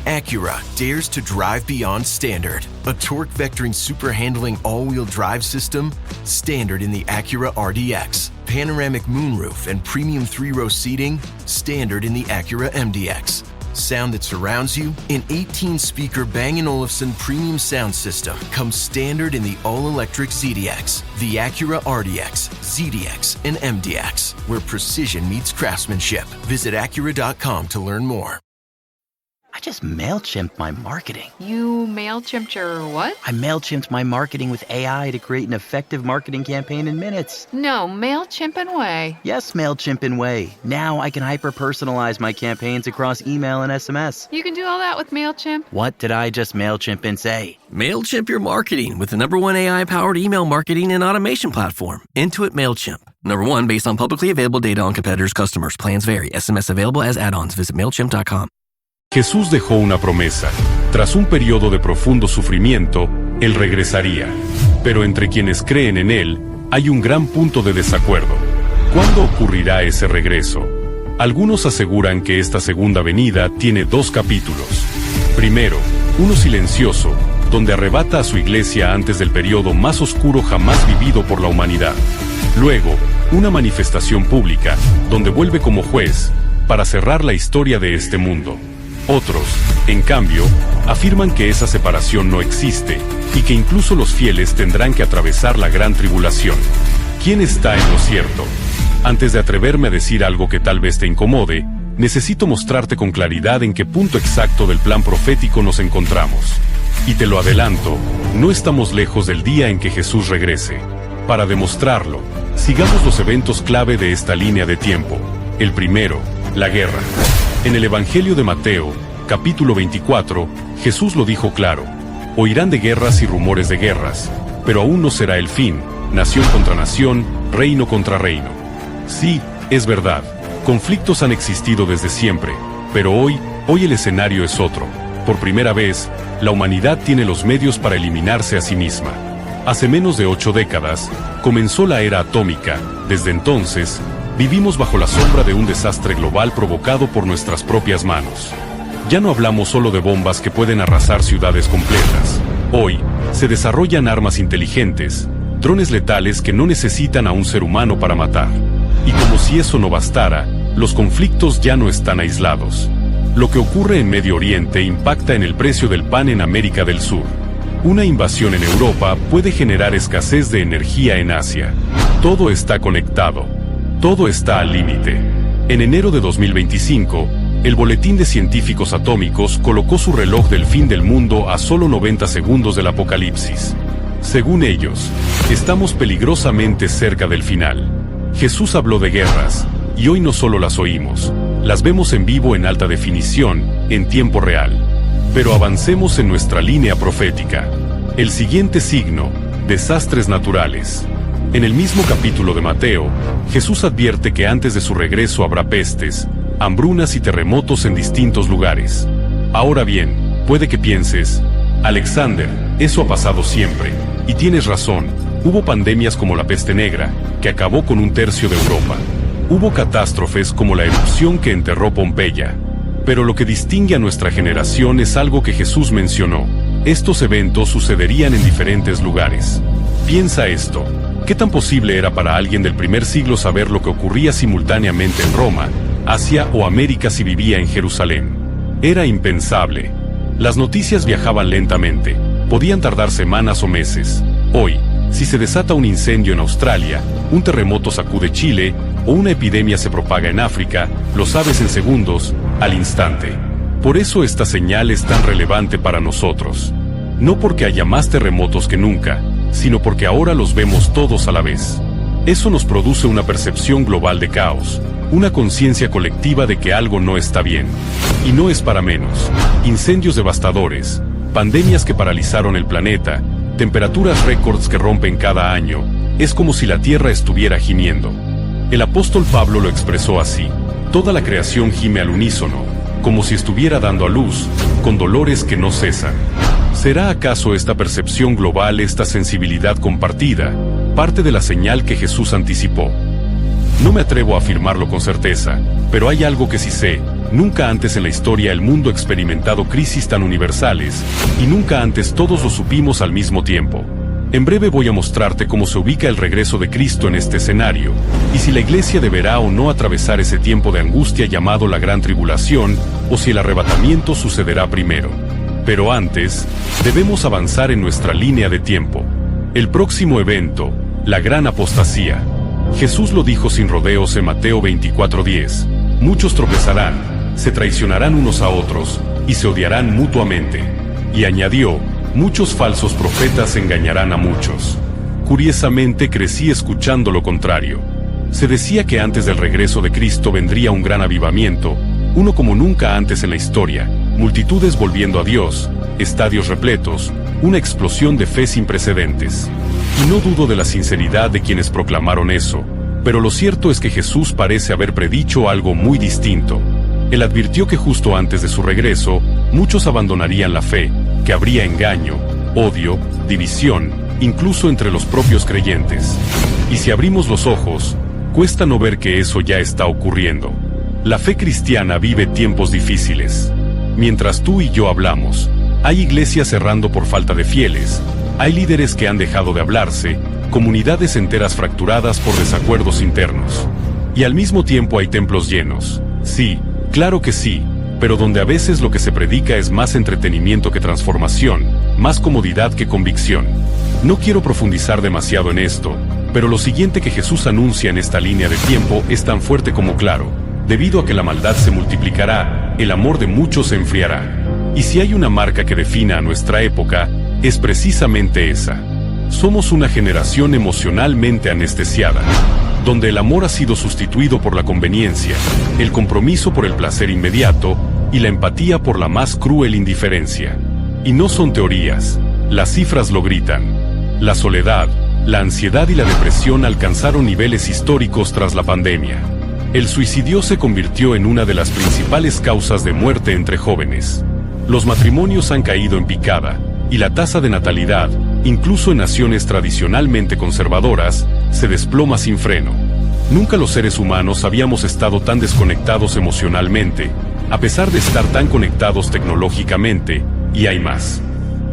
Acura dares to drive beyond standard. A torque vectoring super handling all-wheel drive system, standard in the Acura RDX. Panoramic moonroof and premium 3-row seating, standard in the Acura MDX. Sound that surrounds you, an 18-speaker Bang & Olufsen premium sound system comes standard in the all-electric ZDX, the Acura RDX, ZDX, and MDX, where precision meets craftsmanship. Visit Acura.com to learn more. I just MailChimped my marketing. You MailChimped your what? I MailChimped my marketing with AI to create an effective marketing campaign in minutes. No, MailChimp and Way. Yes, MailChimp and Way. Now I can hyper-personalize my campaigns across email and SMS. You can do all that with MailChimp? What did I just MailChimp and say? MailChimp your marketing with the #1 AI-powered email marketing and automation platform, Intuit MailChimp. #1 based on publicly available data on competitors' customers. Plans vary. SMS available as add-ons. Visit MailChimp.com. Jesús dejó una promesa. Tras un periodo de profundo sufrimiento, Él regresaría. Pero entre quienes creen en Él, hay un gran punto de desacuerdo. ¿Cuándo ocurrirá ese regreso? Algunos aseguran que esta segunda venida tiene 2 capítulos. Primero, uno silencioso, donde arrebata a su iglesia antes del periodo más oscuro jamás vivido por la humanidad. Luego, una manifestación pública, donde vuelve como juez, para cerrar la historia de este mundo. Otros, en cambio, afirman que esa separación no existe y que incluso los fieles tendrán que atravesar la gran tribulación. ¿Quién está en lo cierto? Antes de atreverme a decir algo que tal vez te incomode, necesito mostrarte con claridad en qué punto exacto del plan profético nos encontramos. Y te lo adelanto, no estamos lejos del día en que Jesús regrese. Para demostrarlo, sigamos los eventos clave de esta línea de tiempo. El primero, la guerra. En el Evangelio de Mateo, capítulo 24, Jesús lo dijo claro: oirán de guerras y rumores de guerras, pero aún no será el fin, nación contra nación, reino contra reino. Sí, es verdad, conflictos han existido desde siempre, pero hoy el escenario es otro. Por primera vez, la humanidad tiene los medios para eliminarse a sí misma. Hace menos de 8 décadas, comenzó la era atómica. Desde entonces, vivimos bajo la sombra de un desastre global provocado por nuestras propias manos. Ya no hablamos solo de bombas que pueden arrasar ciudades completas. Hoy, se desarrollan armas inteligentes, drones letales que no necesitan a un ser humano para matar. Y como si eso no bastara, los conflictos ya no están aislados. Lo que ocurre en Medio Oriente impacta en el precio del pan en América del Sur. Una invasión en Europa puede generar escasez de energía en Asia. Todo está conectado. Todo está al límite. En enero de 2025, el Boletín de Científicos Atómicos colocó su reloj del fin del mundo a solo 90 segundos del apocalipsis. Según ellos, estamos peligrosamente cerca del final. Jesús habló de guerras, y hoy no solo las oímos, las vemos en vivo en alta definición, en tiempo real. Pero avancemos en nuestra línea profética. El siguiente signo: desastres naturales. En el mismo capítulo de Mateo, Jesús advierte que antes de su regreso habrá pestes, hambrunas y terremotos en distintos lugares. Ahora bien, puede que pienses: Alexander, eso ha pasado siempre. Y tienes razón, hubo pandemias como la peste negra, que acabó con 1/3 de Europa. Hubo catástrofes como la erupción que enterró Pompeya. Pero lo que distingue a nuestra generación es algo que Jesús mencionó: estos eventos sucederían en diferentes lugares. Piensa esto. ¿Qué tan posible era para alguien del primer siglo saber lo que ocurría simultáneamente en Roma, Asia o América si vivía en Jerusalén? Era impensable. Las noticias viajaban lentamente, podían tardar semanas o meses. Hoy, si se desata un incendio en Australia, un terremoto sacude Chile o una epidemia se propaga en África, lo sabes en segundos, al instante. Por eso esta señal es tan relevante para nosotros. No porque haya más terremotos que nunca, sino porque ahora los vemos todos a la vez. Eso nos produce una percepción global de caos, una conciencia colectiva de que algo no está bien. Y no es para menos. Incendios devastadores, pandemias que paralizaron el planeta, temperaturas récords que rompen cada año, es como si la Tierra estuviera gimiendo. El apóstol Pablo lo expresó así: toda la creación gime al unísono, como si estuviera dando a luz, con dolores que no cesan. ¿Será acaso esta percepción global, esta sensibilidad compartida, parte de la señal que Jesús anticipó? No me atrevo a afirmarlo con certeza, pero hay algo que sí sé: Nunca antes en la historia el mundo ha experimentado crisis tan universales, y nunca antes todos lo supimos al mismo tiempo. En breve voy a mostrarte cómo se ubica el regreso de Cristo en este escenario, y si la Iglesia deberá o no atravesar ese tiempo de angustia llamado la Gran Tribulación, o si el arrebatamiento sucederá primero. Pero antes, debemos avanzar en nuestra línea de tiempo. El próximo evento, la gran apostasía. Jesús lo dijo sin rodeos en Mateo 24:10. Muchos tropezarán, se traicionarán unos a otros, y se odiarán mutuamente. Y añadió, muchos falsos profetas engañarán a muchos. Curiosamente crecí escuchando lo contrario. Se decía que antes del regreso de Cristo vendría un gran avivamiento, uno como nunca antes en la historia, multitudes volviendo a Dios, estadios repletos, una explosión de fe sin precedentes. Y no dudo de la sinceridad de quienes proclamaron eso, pero lo cierto es que Jesús parece haber predicho algo muy distinto. Él advirtió que justo antes de su regreso, muchos abandonarían la fe, que habría engaño, odio, división, incluso entre los propios creyentes. Y si abrimos los ojos, cuesta no ver que eso ya está ocurriendo. La fe cristiana vive tiempos difíciles. Mientras tú y yo hablamos, hay iglesias cerrando por falta de fieles, hay líderes que han dejado de hablarse, comunidades enteras fracturadas por desacuerdos internos. Y al mismo tiempo hay templos llenos. Sí, claro que sí, pero donde a veces lo que se predica es más entretenimiento que transformación, más comodidad que convicción. No quiero profundizar demasiado en esto, pero lo siguiente que Jesús anuncia en esta línea de tiempo es tan fuerte como claro. Debido a que la maldad se multiplicará, el amor de muchos se enfriará. Y si hay una marca que defina a nuestra época, es precisamente esa. Somos una generación emocionalmente anestesiada, donde el amor ha sido sustituido por la conveniencia, el compromiso por el placer inmediato y la empatía por la más cruel indiferencia. Y no son teorías, las cifras lo gritan. La soledad, la ansiedad y la depresión alcanzaron niveles históricos tras la pandemia. El suicidio se convirtió en una de las principales causas de muerte entre jóvenes. Los matrimonios han caído en picada, y la tasa de natalidad, incluso en naciones tradicionalmente conservadoras, se desploma sin freno. Nunca los seres humanos habíamos estado tan desconectados emocionalmente, a pesar de estar tan conectados tecnológicamente, y hay más.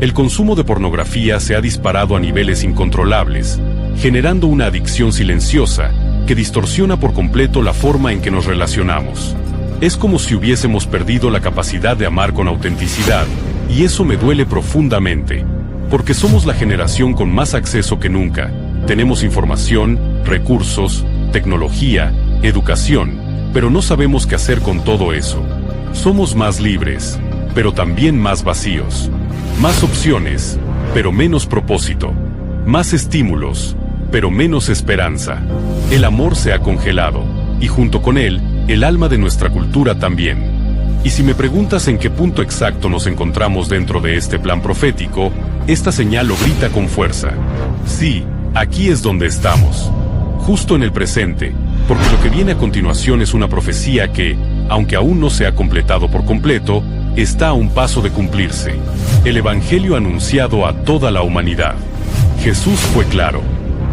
El consumo de pornografía se ha disparado a niveles incontrolables, generando una adicción silenciosa, que distorsiona por completo la forma en que nos relacionamos. Es como si hubiésemos perdido la capacidad de amar con autenticidad, y eso me duele profundamente, porque somos la generación con más acceso que nunca. Tenemos información, recursos, tecnología, educación, pero no sabemos qué hacer con todo eso. Somos más libres, pero también más vacíos. Más opciones, pero menos propósito. Más estímulos, pero menos esperanza. El amor se ha congelado, y junto con él, el alma de nuestra cultura también. Y si me preguntas en qué punto exacto nos encontramos dentro de este plan profético, esta señal lo grita con fuerza. Sí, aquí es donde estamos. Justo en el presente, porque lo que viene a continuación es una profecía que, aunque aún no se ha completado por completo, está a un paso de cumplirse. El Evangelio anunciado a toda la humanidad. Jesús fue claro.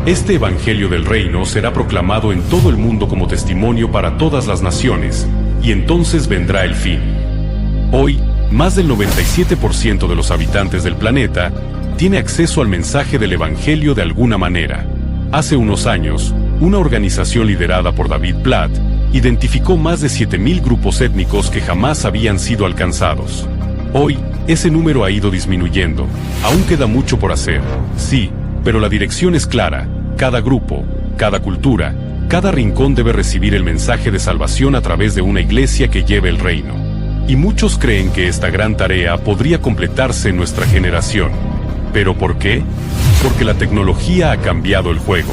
Este Evangelio del Reino será proclamado en todo el mundo como testimonio para todas las naciones, y entonces vendrá el fin. Hoy, más del 97% de los habitantes del planeta tiene acceso al mensaje del Evangelio de alguna manera. Hace unos años, una organización liderada por David Platt identificó más de 7.000 grupos étnicos que jamás habían sido alcanzados. Hoy, ese número ha ido disminuyendo. Aún queda mucho por hacer, sí, pero la dirección es clara. Cada grupo, cada cultura, cada rincón debe recibir el mensaje de salvación a través de una iglesia que lleve el reino. Y muchos creen que esta gran tarea podría completarse en nuestra generación. ¿Pero por qué? Porque la tecnología ha cambiado el juego.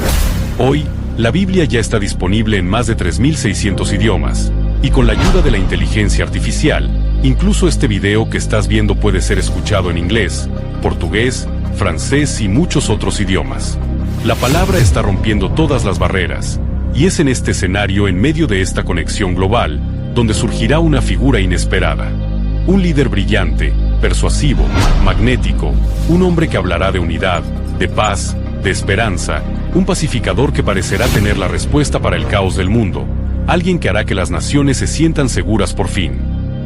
Hoy, la Biblia ya está disponible en más de 3.600 idiomas, y con la ayuda de la inteligencia artificial, incluso este video que estás viendo puede ser escuchado en inglés, portugués, francés y muchos otros idiomas. La palabra está rompiendo todas las barreras, y es en este escenario, en medio de esta conexión global, donde surgirá una figura inesperada. Un líder brillante, persuasivo, magnético, un hombre que hablará de unidad, de paz, de esperanza, un pacificador que parecerá tener la respuesta para el caos del mundo, alguien que hará que las naciones se sientan seguras por fin.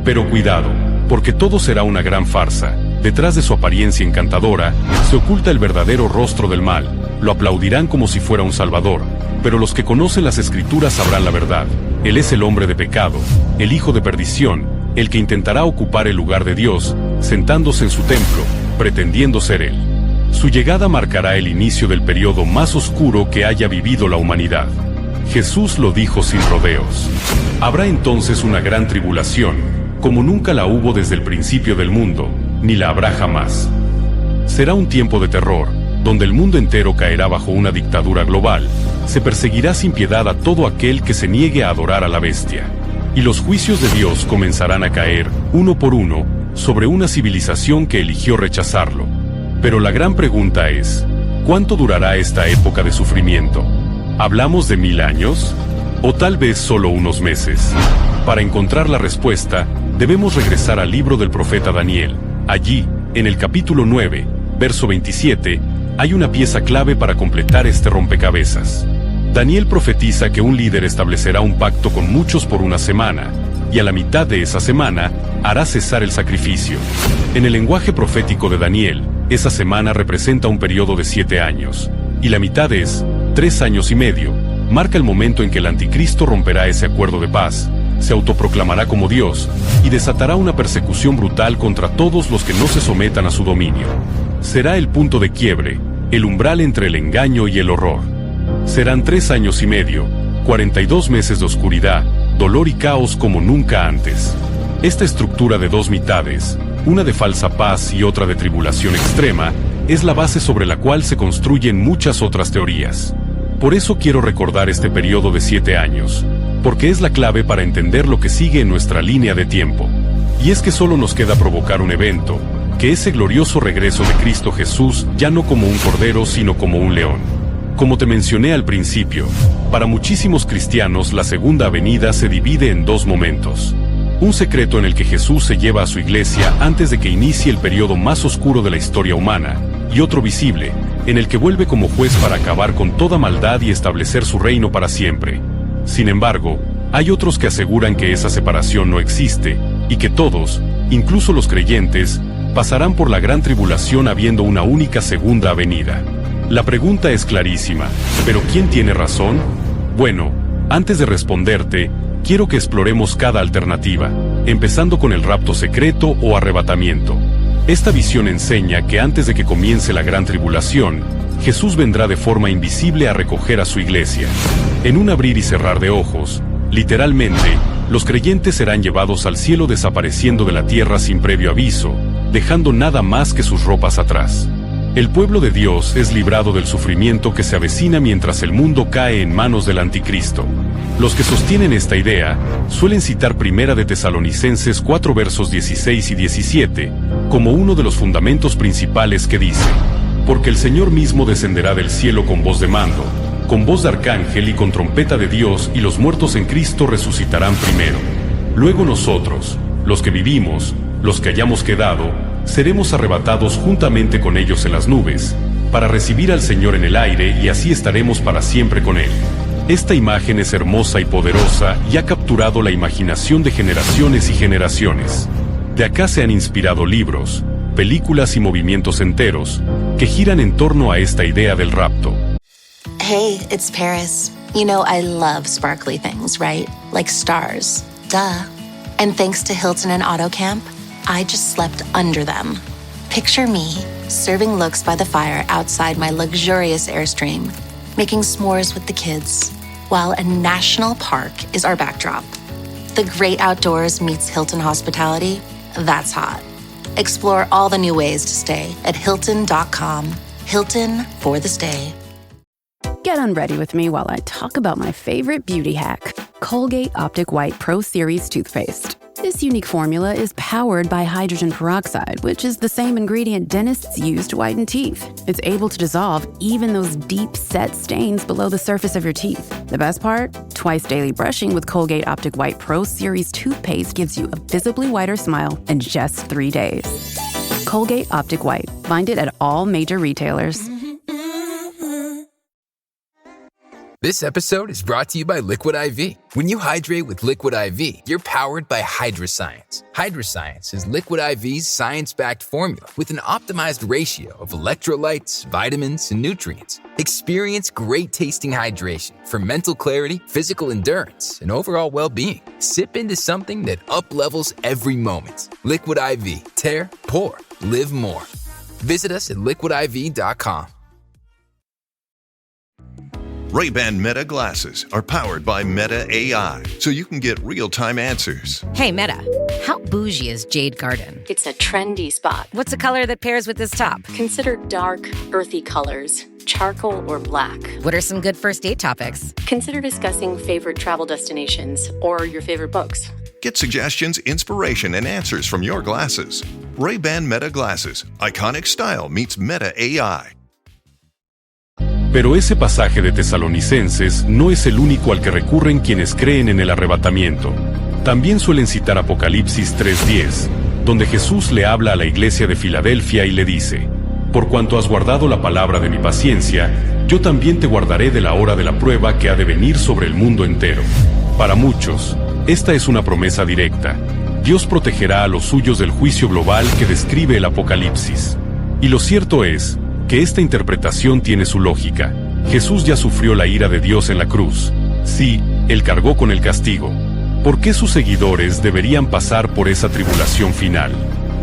Pero cuidado, porque todo será una gran farsa. Detrás de su apariencia encantadora, se oculta el verdadero rostro del mal. Lo aplaudirán como si fuera un salvador, pero los que conocen las Escrituras sabrán la verdad. Él es el hombre de pecado, el hijo de perdición, el que intentará ocupar el lugar de Dios, sentándose en su templo, pretendiendo ser él. Su llegada marcará el inicio del periodo más oscuro que haya vivido la humanidad. Jesús lo dijo sin rodeos. Habrá entonces una gran tribulación, como nunca la hubo desde el principio del mundo, ni la habrá jamás. Será un tiempo de terror, donde el mundo entero caerá bajo una dictadura global. Se perseguirá sin piedad a todo aquel que se niegue a adorar a la bestia. Y los juicios de Dios comenzarán a caer, uno por uno, sobre una civilización que eligió rechazarlo. Pero la gran pregunta es, ¿cuánto durará esta época de sufrimiento? ¿Hablamos de 1000 años? ¿O tal vez solo unos meses? Para encontrar la respuesta, debemos regresar al libro del profeta Daniel. Allí, en el capítulo 9, verso 27, hay una pieza clave para completar este rompecabezas. Daniel profetiza que un líder establecerá un pacto con muchos por una semana, y a la mitad de esa semana, hará cesar el sacrificio. En el lenguaje profético de Daniel, esa semana representa un periodo de 7 años, y la mitad es 3 años y medio, marca el momento en que el anticristo romperá ese acuerdo de paz, se autoproclamará como Dios, y desatará una persecución brutal contra todos los que no se sometan a su dominio. Será el punto de quiebre, el umbral entre el engaño y el horror. Serán 3 años y medio, 42 meses de oscuridad, dolor y caos como nunca antes. Esta estructura de 2 mitades, una de falsa paz y otra de tribulación extrema, es la base sobre la cual se construyen muchas otras teorías. Por eso quiero recordar este periodo de 7 años, porque es la clave para entender lo que sigue en nuestra línea de tiempo. Y es que solo nos queda provocar un evento, que ese glorioso regreso de Cristo Jesús ya no como un cordero sino como un león. Como te mencioné al principio, para muchísimos cristianos la segunda venida se divide en 2 momentos. Un secreto en el que Jesús se lleva a su iglesia antes de que inicie el periodo más oscuro de la historia humana, y otro visible, en el que vuelve como juez para acabar con toda maldad y establecer su reino para siempre. Sin embargo, hay otros que aseguran que esa separación no existe, y que todos, incluso los creyentes, pasarán por la gran tribulación habiendo una única segunda venida. La pregunta es clarísima, ¿pero quién tiene razón? Bueno, antes de responderte, quiero que exploremos cada alternativa, empezando con el rapto secreto o arrebatamiento. Esta visión enseña que antes de que comience la gran tribulación, Jesús vendrá de forma invisible a recoger a su iglesia. En un abrir y cerrar de ojos, literalmente, los creyentes serán llevados al cielo desapareciendo de la tierra sin previo aviso, dejando nada más que sus ropas atrás. El pueblo de Dios es librado del sufrimiento que se avecina mientras el mundo cae en manos del anticristo. Los que sostienen esta idea suelen citar 1 de Tesalonicenses 4 versos 16 y 17 como uno de los fundamentos principales que dice: porque el Señor mismo descenderá del cielo con voz de mando, con voz de arcángel y con trompeta de Dios, y los muertos en Cristo resucitarán primero. Luego nosotros, los que vivimos, los que hayamos quedado, seremos arrebatados juntamente con ellos en las nubes, para recibir al Señor en el aire, y así estaremos para siempre con Él. Esta imagen es hermosa y poderosa y ha capturado la imaginación de generaciones y generaciones. De acá se han inspirado libros, películas y movimientos enteros que giran en torno a esta idea del rapto. Hey, it's Paris. You know I love sparkly things, right? Like stars. Duh. And thanks to Hilton and AutoCamp, I just slept under them. Picture me, serving looks by the fire outside my luxurious Airstream, making s'mores with the kids, while a national park is our backdrop. The great outdoors meets Hilton hospitality. That's hot. Explore all the new ways to stay at Hilton.com. Hilton for the stay. Get unready with me while I talk about my favorite beauty hack, Colgate Optic White Pro Series toothpaste. This unique formula is powered by hydrogen peroxide, which is the same ingredient dentists use to whiten teeth. It's able to dissolve even those deep-set stains below the surface of your teeth. The best part? Twice daily brushing with Colgate Optic White Pro Series toothpaste gives you a visibly whiter smile in just 3 days. Colgate Optic White. Find it at all major retailers. This episode is brought to you by Liquid IV. When you hydrate with Liquid IV, you're powered by Hydroscience. Hydroscience is Liquid IV's science-backed formula with an optimized ratio of electrolytes, vitamins, and nutrients. Experience great-tasting hydration for mental clarity, physical endurance, and overall well-being. Sip into something that up-levels every moment. Liquid IV. Tear, pour, live more. Visit us at liquidiv.com. Ray-Ban Meta glasses are powered by Meta AI, so you can get real-time answers. Hey, Meta, how bougie is Jade Garden? It's a trendy spot. What's a color that pairs with this top? Consider dark, earthy colors, charcoal or black. What are some good first date topics? Consider discussing favorite travel destinations or your favorite books. Get suggestions, inspiration, and answers from your glasses. Ray-Ban Meta glasses. Iconic style meets Meta AI. Pero ese pasaje de Tesalonicenses no es el único al que recurren quienes creen en el arrebatamiento. También suelen citar Apocalipsis 3:10, donde Jesús le habla a la iglesia de Filadelfia y le dice: «Por cuanto has guardado la palabra de mi paciencia, yo también te guardaré de la hora de la prueba que ha de venir sobre el mundo entero». Para muchos, esta es una promesa directa. Dios protegerá a los suyos del juicio global que describe el Apocalipsis. Y lo cierto es que esta interpretación tiene su lógica. Jesús ya sufrió la ira de Dios en la cruz. Sí, Él cargó con el castigo. ¿Por qué sus seguidores deberían pasar por esa tribulación final?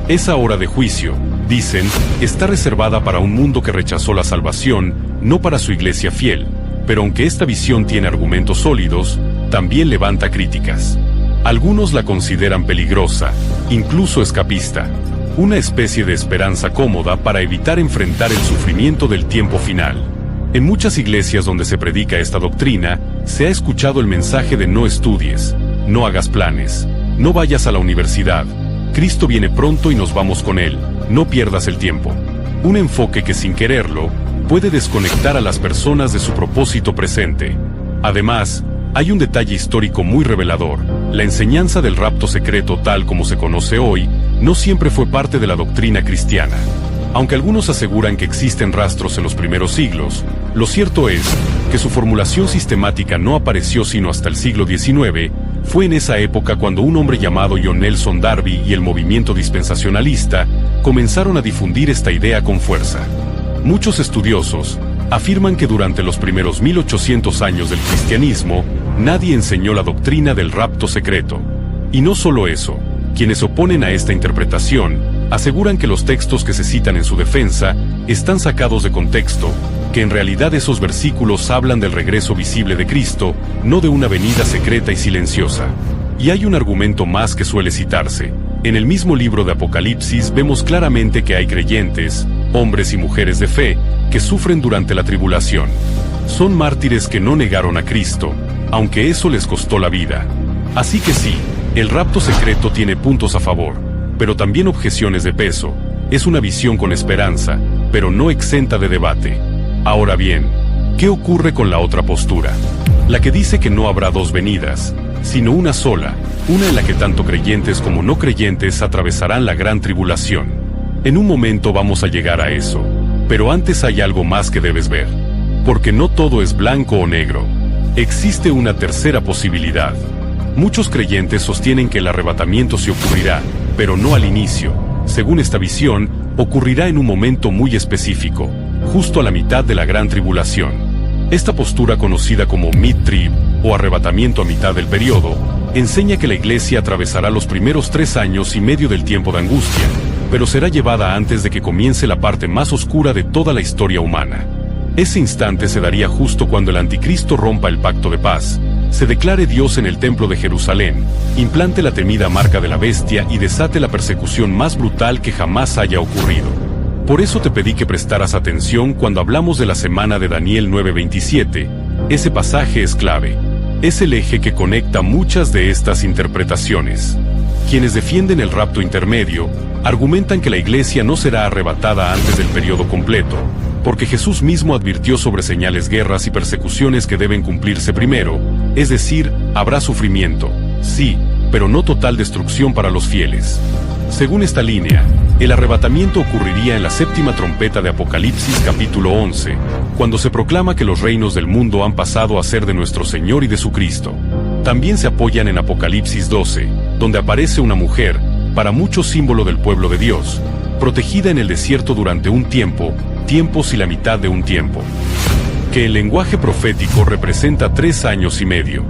Esa hora de juicio, dicen, está reservada para un mundo que rechazó la salvación, no para su iglesia fiel. Pero aunque esta visión tiene argumentos sólidos, también levanta críticas. Algunos la consideran peligrosa, incluso escapista. Una especie de esperanza cómoda para evitar enfrentar el sufrimiento del tiempo final. En muchas iglesias donde se predica esta doctrina, se ha escuchado el mensaje de no estudies, no hagas planes, no vayas a la universidad, Cristo viene pronto y nos vamos con Él, no pierdas el tiempo. Un enfoque que sin quererlo, puede desconectar a las personas de su propósito presente. Además, hay un detalle histórico muy revelador. La enseñanza del rapto secreto tal como se conoce hoy, no siempre fue parte de la doctrina cristiana. Aunque algunos aseguran que existen rastros en los primeros siglos, lo cierto es que su formulación sistemática no apareció sino hasta el siglo XIX. Fue en esa época cuando un hombre llamado John Nelson Darby y el movimiento dispensacionalista comenzaron a difundir esta idea con fuerza. Muchos estudiosos afirman que durante los primeros 1800 años del cristianismo, nadie enseñó la doctrina del rapto secreto. Y no solo eso, quienes se oponen a esta interpretación, aseguran que los textos que se citan en su defensa están sacados de contexto, que en realidad esos versículos hablan del regreso visible de Cristo, no de una venida secreta y silenciosa. Y hay un argumento más que suele citarse. En el mismo libro de Apocalipsis vemos claramente que hay creyentes, hombres y mujeres de fe, que sufren durante la tribulación. Son mártires que no negaron a Cristo, aunque eso les costó la vida. Así que sí, el rapto secreto tiene puntos a favor, pero también objeciones de peso. Es una visión con esperanza, pero no exenta de debate. Ahora bien, ¿qué ocurre con la otra postura? La que dice que no habrá dos venidas, sino una sola, una en la que tanto creyentes como no creyentes atravesarán la gran tribulación. En un momento vamos a llegar a eso, pero antes hay algo más que debes ver. Porque no todo es blanco o negro. Existe una tercera posibilidad. Muchos creyentes sostienen que el arrebatamiento se ocurrirá, pero no al inicio. Según esta visión, ocurrirá en un momento muy específico, justo a la mitad de la gran tribulación. Esta postura, conocida como mid-trib, o arrebatamiento a mitad del periodo, enseña que la iglesia atravesará los primeros 3 años y medio del tiempo de angustia, pero será llevada antes de que comience la parte más oscura de toda la historia humana. Ese instante se daría justo cuando el anticristo rompa el pacto de paz, se declare Dios en el templo de Jerusalén, implante la temida marca de la bestia y desate la persecución más brutal que jamás haya ocurrido. Por eso te pedí que prestaras atención cuando hablamos de la semana de Daniel 9:27. Ese pasaje es clave. Es el eje que conecta muchas de estas interpretaciones. Quienes defienden el rapto intermedio, argumentan que la iglesia no será arrebatada antes del periodo completo, porque Jesús mismo advirtió sobre señales, guerras y persecuciones que deben cumplirse primero, es decir, habrá sufrimiento, sí, pero no total destrucción para los fieles. Según esta línea, El arrebatamiento ocurriría en la séptima trompeta de Apocalipsis capítulo 11, cuando se proclama que los reinos del mundo han pasado a ser de nuestro Señor y de su Cristo. También se apoyan en Apocalipsis 12, donde aparece una mujer, para muchos símbolo del pueblo de Dios, protegida en el desierto durante un tiempo, tiempos y la mitad de un tiempo, que en lenguaje profético representa 3 años y medio.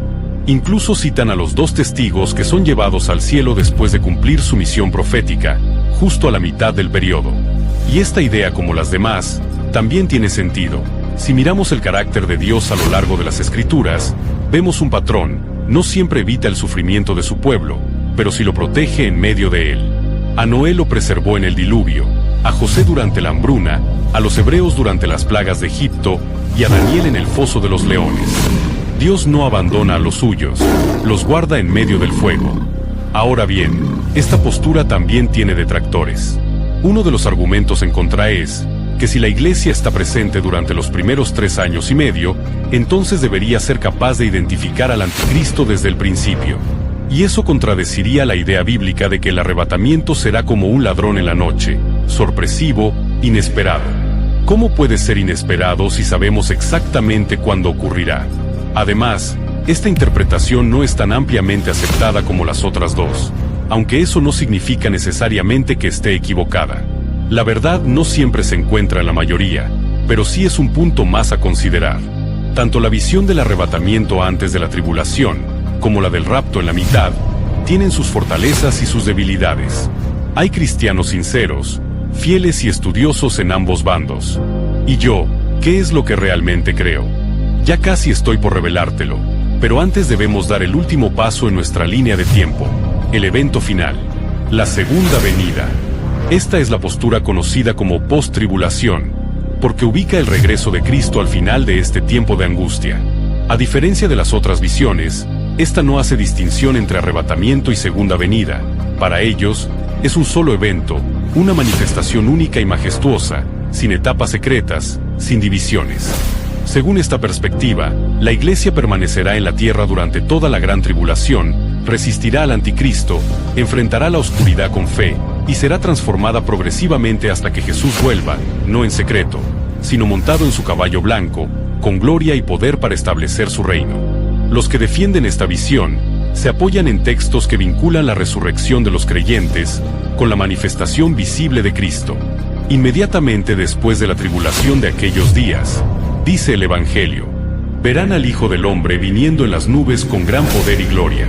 Incluso citan a los 2 testigos que son llevados al cielo después de cumplir su misión profética, justo a la mitad del periodo. Y esta idea, como las demás, también tiene sentido. Si miramos el carácter de Dios a lo largo de las Escrituras, vemos un patrón. No siempre evita el sufrimiento de su pueblo, pero sí lo protege en medio de él. A Noé lo preservó en el diluvio, a José durante la hambruna, a los hebreos durante las plagas de Egipto y a Daniel en el foso de los leones. Dios no abandona a los suyos, los guarda en medio del fuego. Ahora bien, esta postura también tiene detractores. Uno de los argumentos en contra es que si la Iglesia está presente durante los primeros 3 años y medio, entonces debería ser capaz de identificar al anticristo desde el principio. Y eso contradeciría la idea bíblica de que el arrebatamiento será como un ladrón en la noche, sorpresivo, inesperado. ¿Cómo puede ser inesperado si sabemos exactamente cuándo ocurrirá? Además, esta interpretación no es tan ampliamente aceptada como las otras 2, aunque eso no significa necesariamente que esté equivocada. La verdad no siempre se encuentra en la mayoría, pero sí es un punto más a considerar. Tanto la visión del arrebatamiento antes de la tribulación, como la del rapto en la mitad, tienen sus fortalezas y sus debilidades. Hay cristianos sinceros, fieles y estudiosos en ambos bandos. Y yo, ¿qué es lo que realmente creo? Ya casi estoy por revelártelo, pero antes debemos dar el último paso en nuestra línea de tiempo, el evento final, la segunda venida. Esta es la postura conocida como post-tribulación, porque ubica el regreso de Cristo al final de este tiempo de angustia. A diferencia de las otras visiones, esta no hace distinción entre arrebatamiento y segunda venida. Para ellos, es un solo evento, una manifestación única y majestuosa, sin etapas secretas, sin divisiones. Según esta perspectiva, la Iglesia permanecerá en la tierra durante toda la gran tribulación, resistirá al anticristo, enfrentará la oscuridad con fe, y será transformada progresivamente hasta que Jesús vuelva, no en secreto, sino montado en su caballo blanco, con gloria y poder para establecer su reino. Los que defienden esta visión se apoyan en textos que vinculan la resurrección de los creyentes con la manifestación visible de Cristo. Inmediatamente después de la tribulación de aquellos días, dice el Evangelio, verán al Hijo del Hombre viniendo en las nubes con gran poder y gloria.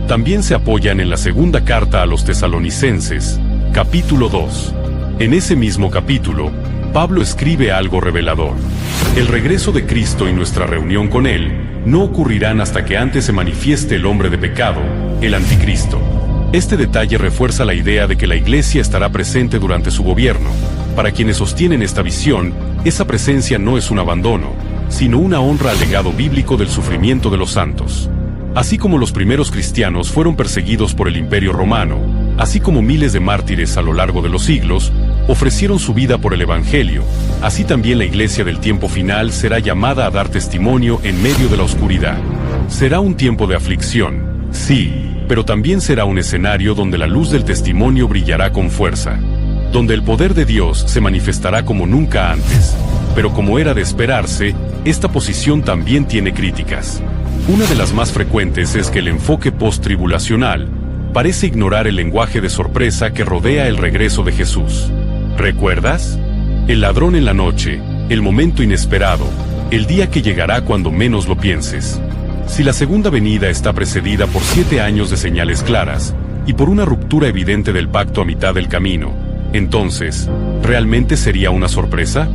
También se apoyan en la segunda carta a los Tesalonicenses, capítulo 2. En ese mismo capítulo, Pablo escribe algo revelador. El regreso de Cristo y nuestra reunión con Él no ocurrirán hasta que antes se manifieste el hombre de pecado, el anticristo. Este detalle refuerza la idea de que la Iglesia estará presente durante su gobierno. Para quienes sostienen esta visión, esa presencia no es un abandono, sino una honra al legado bíblico del sufrimiento de los santos. Así como los primeros cristianos fueron perseguidos por el Imperio Romano, así como miles de mártires a lo largo de los siglos ofrecieron su vida por el Evangelio, así también la Iglesia del tiempo final será llamada a dar testimonio en medio de la oscuridad. Será un tiempo de aflicción, sí, pero también será un escenario donde la luz del testimonio brillará con fuerza, donde el poder de Dios se manifestará como nunca antes. Pero como era de esperarse, esta posición también tiene críticas. Una de las más frecuentes es que el enfoque post-tribulacional parece ignorar el lenguaje de sorpresa que rodea el regreso de Jesús. ¿Recuerdas? El ladrón en la noche, el momento inesperado, el día que llegará cuando menos lo pienses. Si la segunda venida está precedida por 7 años de señales claras y por una ruptura evidente del pacto a mitad del camino, entonces, ¿realmente sería una sorpresa?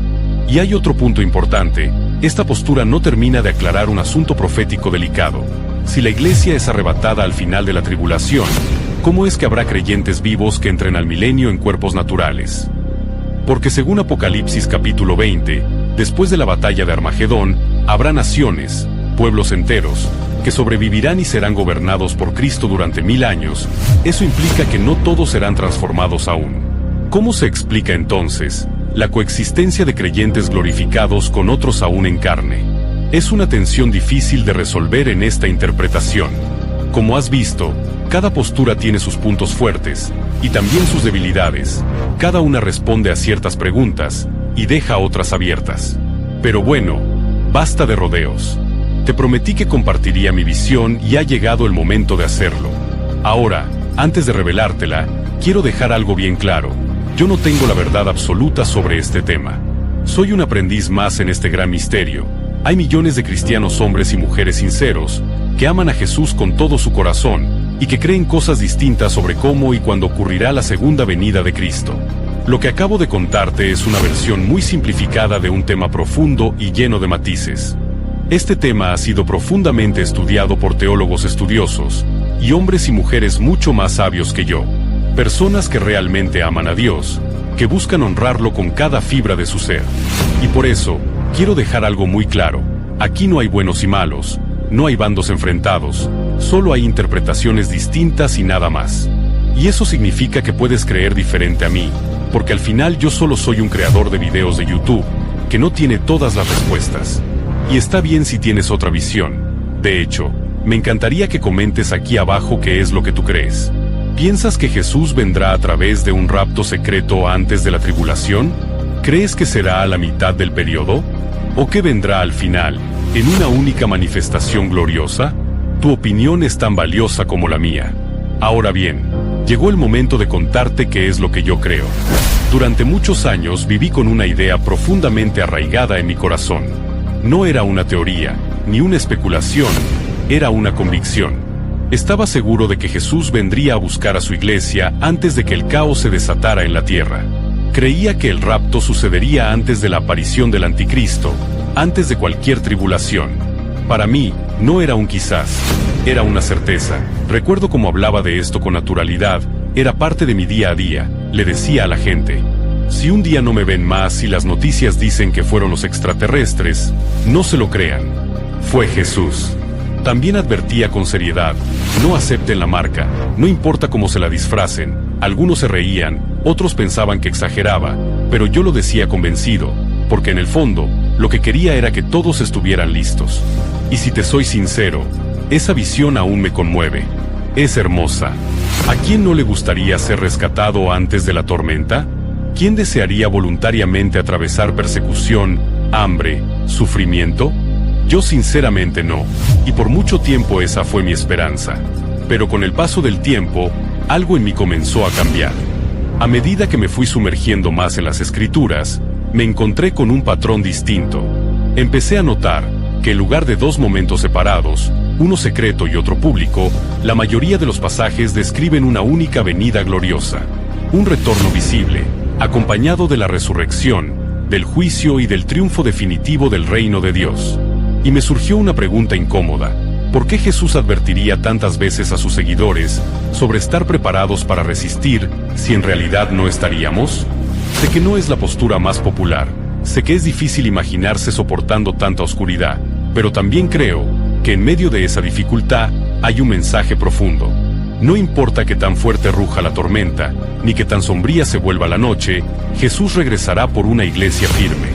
Y hay otro punto importante. Esta postura no termina de aclarar un asunto profético delicado. Si la Iglesia es arrebatada al final de la tribulación, ¿cómo es que habrá creyentes vivos que entren al milenio en cuerpos naturales? Porque según Apocalipsis capítulo 20, después de la batalla de Armagedón, habrá naciones, pueblos enteros, que sobrevivirán y serán gobernados por Cristo durante 1000 años. Eso implica que no todos serán transformados aún. ¿Cómo se explica entonces la coexistencia de creyentes glorificados con otros aún en carne? Es una tensión difícil de resolver en esta interpretación. Como has visto, cada postura tiene sus puntos fuertes, y también sus debilidades. Cada una responde a ciertas preguntas y deja otras abiertas. Pero bueno, basta de rodeos. Te prometí que compartiría mi visión y ha llegado el momento de hacerlo. Ahora, antes de revelártela, quiero dejar algo bien claro. Yo no tengo la verdad absoluta sobre este tema. Soy un aprendiz más en este gran misterio. Hay millones de cristianos hombres y mujeres sinceros que aman a Jesús con todo su corazón y que creen cosas distintas sobre cómo y cuándo ocurrirá la segunda venida de Cristo. Lo que acabo de contarte es una versión muy simplificada de un tema profundo y lleno de matices. Este tema ha sido profundamente estudiado por teólogos estudiosos y hombres y mujeres mucho más sabios que yo. Personas que realmente aman a Dios, que buscan honrarlo con cada fibra de su ser. Y por eso, quiero dejar algo muy claro. Aquí no hay buenos y malos, no hay bandos enfrentados, solo hay interpretaciones distintas y nada más. Y eso significa que puedes creer diferente a mí, porque al final yo solo soy un creador de videos de YouTube, que no tiene todas las respuestas. Y está bien si tienes otra visión. De hecho, me encantaría que comentes aquí abajo qué es lo que tú crees. ¿Piensas que Jesús vendrá a través de un rapto secreto antes de la tribulación? ¿Crees que será a la mitad del periodo? ¿O que vendrá al final, en una única manifestación gloriosa? Tu opinión es tan valiosa como la mía. Ahora bien, llegó el momento de contarte qué es lo que yo creo. Durante muchos años viví con una idea profundamente arraigada en mi corazón. No era una teoría, ni una especulación, era una convicción. Estaba seguro de que Jesús vendría a buscar a su iglesia antes de que el caos se desatara en la tierra. Creía que el rapto sucedería antes de la aparición del anticristo, antes de cualquier tribulación. Para mí, no era un quizás, era una certeza. Recuerdo cómo hablaba de esto con naturalidad, era parte de mi día a día. Le decía a la gente: si un día no me ven más y las noticias dicen que fueron los extraterrestres, no se lo crean. Fue Jesús. También advertía con seriedad: no acepten la marca, no importa cómo se la disfracen. Algunos se reían, otros pensaban que exageraba, pero yo lo decía convencido, porque en el fondo, lo que quería era que todos estuvieran listos. Y si te soy sincero, esa visión aún me conmueve. Es hermosa. ¿A quién no le gustaría ser rescatado antes de la tormenta? ¿Quién desearía voluntariamente atravesar persecución, hambre, sufrimiento? Yo sinceramente no, y por mucho tiempo esa fue mi esperanza. Pero con el paso del tiempo, algo en mí comenzó a cambiar. A medida que me fui sumergiendo más en las Escrituras, me encontré con un patrón distinto. Empecé a notar que en lugar de dos momentos separados, uno secreto y otro público, la mayoría de los pasajes describen una única venida gloriosa, un retorno visible, acompañado de la resurrección, del juicio y del triunfo definitivo del reino de Dios. Y me surgió una pregunta incómoda: ¿por qué Jesús advertiría tantas veces a sus seguidores sobre estar preparados para resistir si en realidad no estaríamos? Sé que no es la postura más popular, sé que es difícil imaginarse soportando tanta oscuridad, pero también creo que en medio de esa dificultad hay un mensaje profundo. No importa que tan fuerte ruja la tormenta, ni que tan sombría se vuelva la noche, Jesús regresará por una iglesia firme.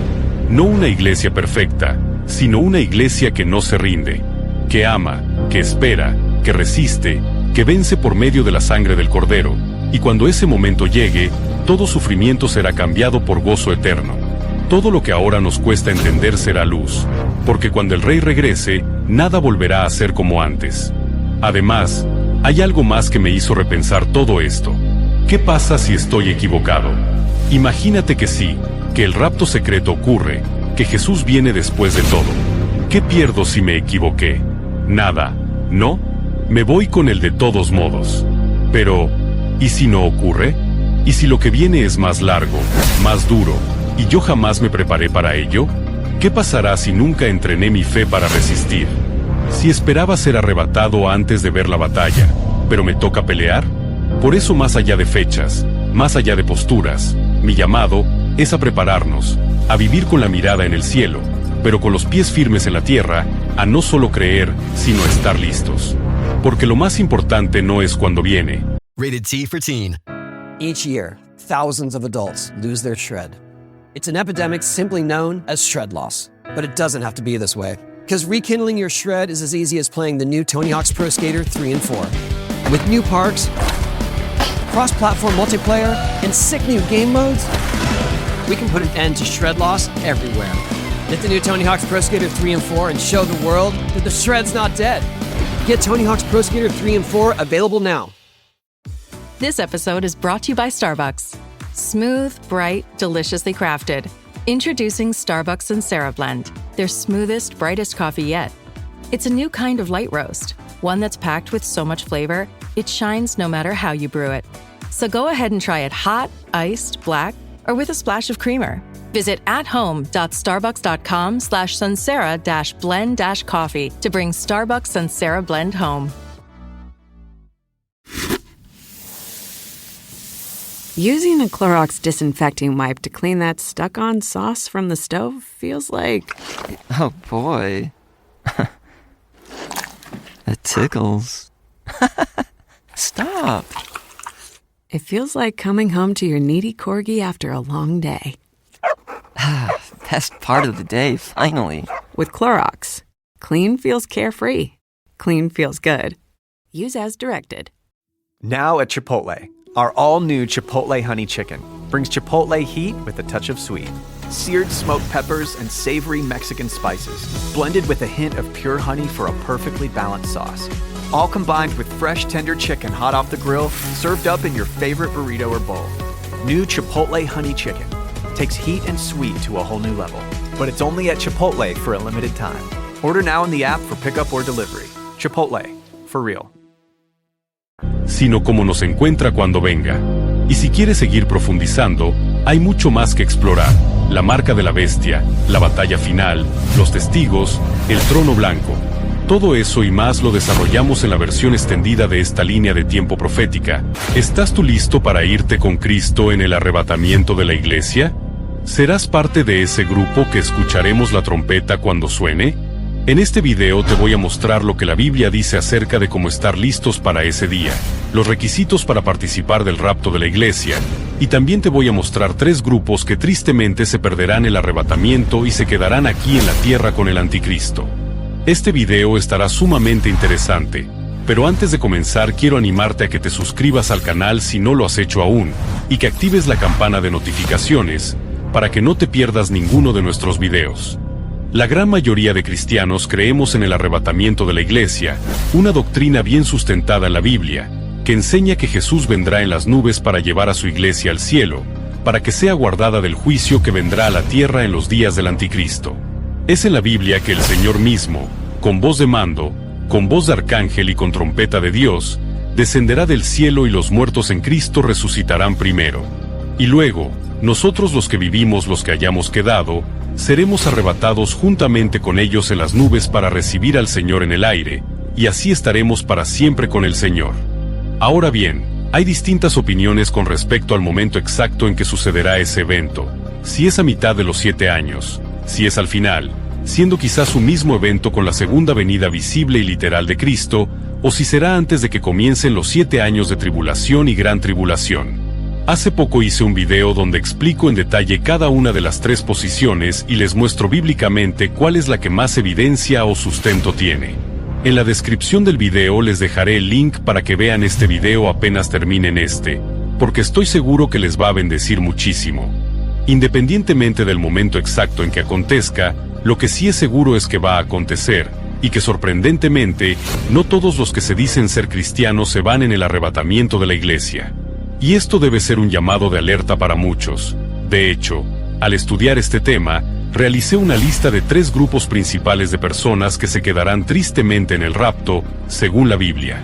No una iglesia perfecta, sino una iglesia que no se rinde, que ama, que espera, que resiste, que vence por medio de la sangre del Cordero, y cuando ese momento llegue, todo sufrimiento será cambiado por gozo eterno. Todo lo que ahora nos cuesta entender será luz, porque cuando el Rey regrese, nada volverá a ser como antes. Además, hay algo más que me hizo repensar todo esto. ¿Qué pasa si estoy equivocado? Imagínate que sí, que el rapto secreto ocurre, que Jesús viene después de todo. ¿Qué pierdo si me equivoqué? Nada, ¿no? Me voy con el de todos modos. Pero, ¿y si no ocurre? ¿Y si lo que viene es más largo, más duro, y yo jamás me preparé para ello? ¿Qué pasará si nunca entrené mi fe para resistir? Si esperaba ser arrebatado antes de ver la batalla, pero me toca pelear. Por eso, más allá de fechas, más allá de posturas, mi llamado es a prepararnos, a vivir con la mirada en el cielo, pero con los pies firmes en la tierra, a no solo creer, sino a estar listos. Porque lo más importante no es cuando viene. Rated T for Teen. Each year, thousands of adults lose their shred. It's an epidemic simply known as shred loss. But it doesn't have to be this way. Because rekindling your shred is as easy as playing the new Tony Hawk's Pro Skater 3 and 4. With new parts, cross-platform multiplayer, and sick new game modes, we can put an end to shred loss everywhere. Get the new Tony Hawk's Pro Skater 3 and 4 and show the world that the shred's not dead. Get Tony Hawk's Pro Skater 3 and 4 available now. This episode is brought to you by Starbucks. Smooth, bright, deliciously crafted. Introducing Starbucks Sansera Blend, their smoothest, brightest coffee yet. It's a new kind of light roast, one that's packed with so much flavor, it shines no matter how you brew it. So go ahead and try it hot, iced, black, or with a splash of creamer. Visit athome.starbucks.com/Sansera-blend-coffee to bring Starbucks Sansera Blend home. Using a Clorox disinfecting wipe to clean that stuck-on sauce from the stove feels like... Oh, boy. It tickles. Stop. It feels like coming home to your needy corgi after a long day. Best part of the day, finally. With Clorox. Clean feels carefree. Clean feels good. Use as directed. Now at Chipotle. Our all-new Chipotle Honey Chicken brings Chipotle heat with a touch of sweet. Seared smoked peppers and savory Mexican spices, blended with a hint of pure honey for a perfectly balanced sauce. All combined with fresh, tender chicken hot off the grill, served up in your favorite burrito or bowl. New Chipotle Honey Chicken takes heat and sweet to a whole new level. But it's only at Chipotle for a limited time. Order now in the app for pickup or delivery. Chipotle, for real. Sino cómo nos encuentra cuando venga. Y si quieres seguir profundizando, hay mucho más que explorar. La marca de la bestia, la batalla final, los testigos, el trono blanco. Todo eso y más lo desarrollamos en la versión extendida de esta línea de tiempo profética. ¿Estás tú listo para irte con Cristo en el arrebatamiento de la iglesia? ¿Serás parte de ese grupo que escucharemos la trompeta cuando suene? En este video te voy a mostrar lo que la Biblia dice acerca de cómo estar listos para ese día, los requisitos para participar del rapto de la iglesia, y también te voy a mostrar 3 grupos que tristemente se perderán el arrebatamiento y se quedarán aquí en la tierra con el anticristo. Este video estará sumamente interesante, pero antes de comenzar quiero animarte a que te suscribas al canal si no lo has hecho aún, y que actives la campana de notificaciones, para que no te pierdas ninguno de nuestros videos. La gran mayoría de cristianos creemos en el arrebatamiento de la iglesia, una doctrina bien sustentada en la Biblia, que enseña que Jesús vendrá en las nubes para llevar a su iglesia al cielo, para que sea guardada del juicio que vendrá a la tierra en los días del anticristo. Es en la Biblia que el Señor mismo, con voz de mando, con voz de arcángel y con trompeta de Dios, descenderá del cielo y los muertos en Cristo resucitarán primero. Y luego, nosotros los que vivimos, los que hayamos quedado, seremos arrebatados juntamente con ellos en las nubes para recibir al Señor en el aire, y así estaremos para siempre con el Señor. Ahora bien, hay distintas opiniones con respecto al momento exacto en que sucederá ese evento, si es a mitad de los 7 años, si es al final, siendo quizás un mismo evento con la segunda venida visible y literal de Cristo, o si será antes de que comiencen los 7 años de tribulación y gran tribulación. Hace poco hice un video donde explico en detalle cada una de las 3 posiciones y les muestro bíblicamente cuál es la que más evidencia o sustento tiene. En la descripción del video les dejaré el link para que vean este video apenas terminen este, porque estoy seguro que les va a bendecir muchísimo. Independientemente del momento exacto en que acontezca, lo que sí es seguro es que va a acontecer, y que sorprendentemente, no todos los que se dicen ser cristianos se van en el arrebatamiento de la iglesia. Y esto debe ser un llamado de alerta para muchos. De hecho, al estudiar este tema, realicé una lista de 3 grupos principales de personas que se quedarán tristemente en el rapto, según la Biblia.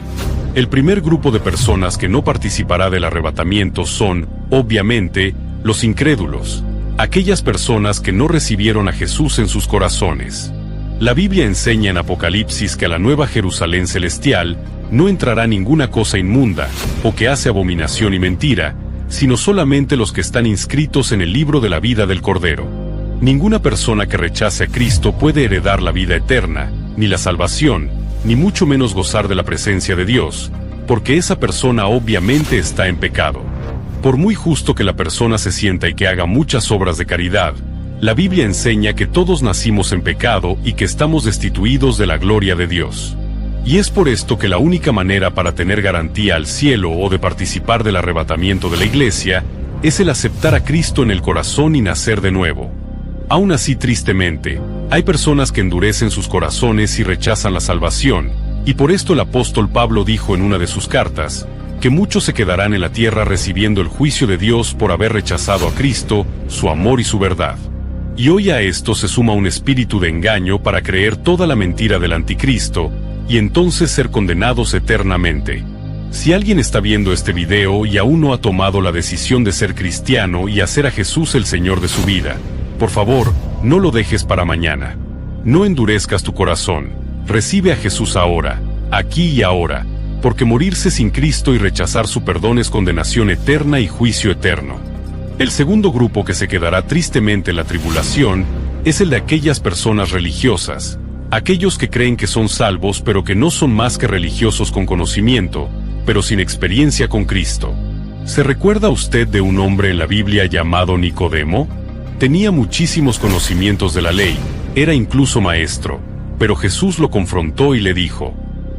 El primer grupo de personas que no participará del arrebatamiento son, obviamente, los incrédulos, aquellas personas que no recibieron a Jesús en sus corazones. La Biblia enseña en Apocalipsis que a la nueva Jerusalén celestial no entrará ninguna cosa inmunda, o que hace abominación y mentira, sino solamente los que están inscritos en el libro de la vida del Cordero. Ninguna persona que rechace a Cristo puede heredar la vida eterna, ni la salvación, ni mucho menos gozar de la presencia de Dios, porque esa persona obviamente está en pecado. Por muy justo que la persona se sienta y que haga muchas obras de caridad, la Biblia enseña que todos nacimos en pecado y que estamos destituidos de la gloria de Dios. Y es por esto que la única manera para tener garantía al cielo o de participar del arrebatamiento de la iglesia es el aceptar a Cristo en el corazón y nacer de nuevo. Aún así, tristemente, hay personas que endurecen sus corazones y rechazan la salvación, y por esto el apóstol Pablo dijo en una de sus cartas, que muchos se quedarán en la tierra recibiendo el juicio de Dios por haber rechazado a Cristo, su amor y su verdad. Y hoy a esto se suma un espíritu de engaño para creer toda la mentira del anticristo, y entonces ser condenados eternamente. Si alguien está viendo este video y aún no ha tomado la decisión de ser cristiano y hacer a Jesús el Señor de su vida, por favor, no lo dejes para mañana. No endurezcas tu corazón. Recibe a Jesús ahora, aquí y ahora, porque morirse sin Cristo y rechazar su perdón es condenación eterna y juicio eterno. El segundo grupo que se quedará tristemente en la tribulación es el de aquellas personas religiosas, aquellos que creen que son salvos pero que no son más que religiosos con conocimiento, pero sin experiencia con Cristo. ¿Se recuerda usted de un hombre en la Biblia llamado Nicodemo? Tenía muchísimos conocimientos de la ley, era incluso maestro, pero Jesús lo confrontó y le dijo: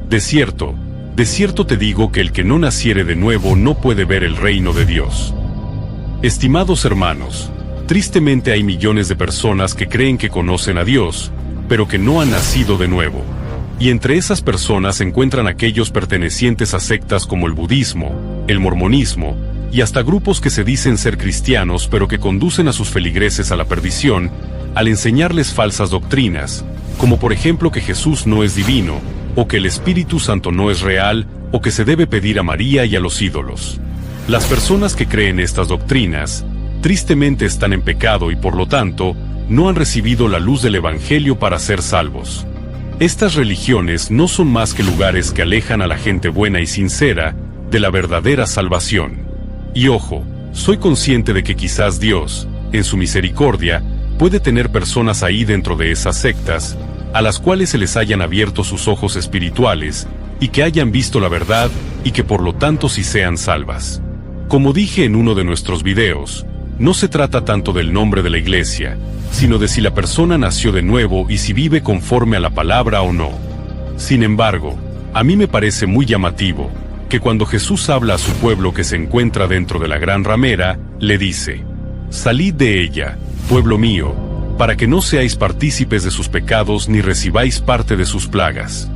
de cierto te digo que el que no naciere de nuevo no puede ver el reino de Dios. Estimados hermanos, tristemente hay millones de personas que creen que conocen a Dios, pero que no han nacido de nuevo. Y entre esas personas se encuentran aquellos pertenecientes a sectas como el budismo, el mormonismo, y hasta grupos que se dicen ser cristianos pero que conducen a sus feligreses a la perdición al enseñarles falsas doctrinas, como por ejemplo que Jesús no es divino, o que el Espíritu Santo no es real, o que se debe pedir a María y a los ídolos. Las personas que creen estas doctrinas, tristemente están en pecado y por lo tanto, no han recibido la luz del Evangelio para ser salvos. Estas religiones no son más que lugares que alejan a la gente buena y sincera de la verdadera salvación. Y ojo, soy consciente de que quizás Dios, en su misericordia, puede tener personas ahí dentro de esas sectas, a las cuales se les hayan abierto sus ojos espirituales, y que hayan visto la verdad, y que por lo tanto sí sean salvas. Como dije en uno de nuestros videos, no se trata tanto del nombre de la iglesia, sino de si la persona nació de nuevo y si vive conforme a la palabra o no. Sin embargo, a mí me parece muy llamativo, que cuando Jesús habla a su pueblo que se encuentra dentro de la gran ramera, le dice: salid de ella, pueblo mío, para que no seáis partícipes de sus pecados ni recibáis parte de sus plagas.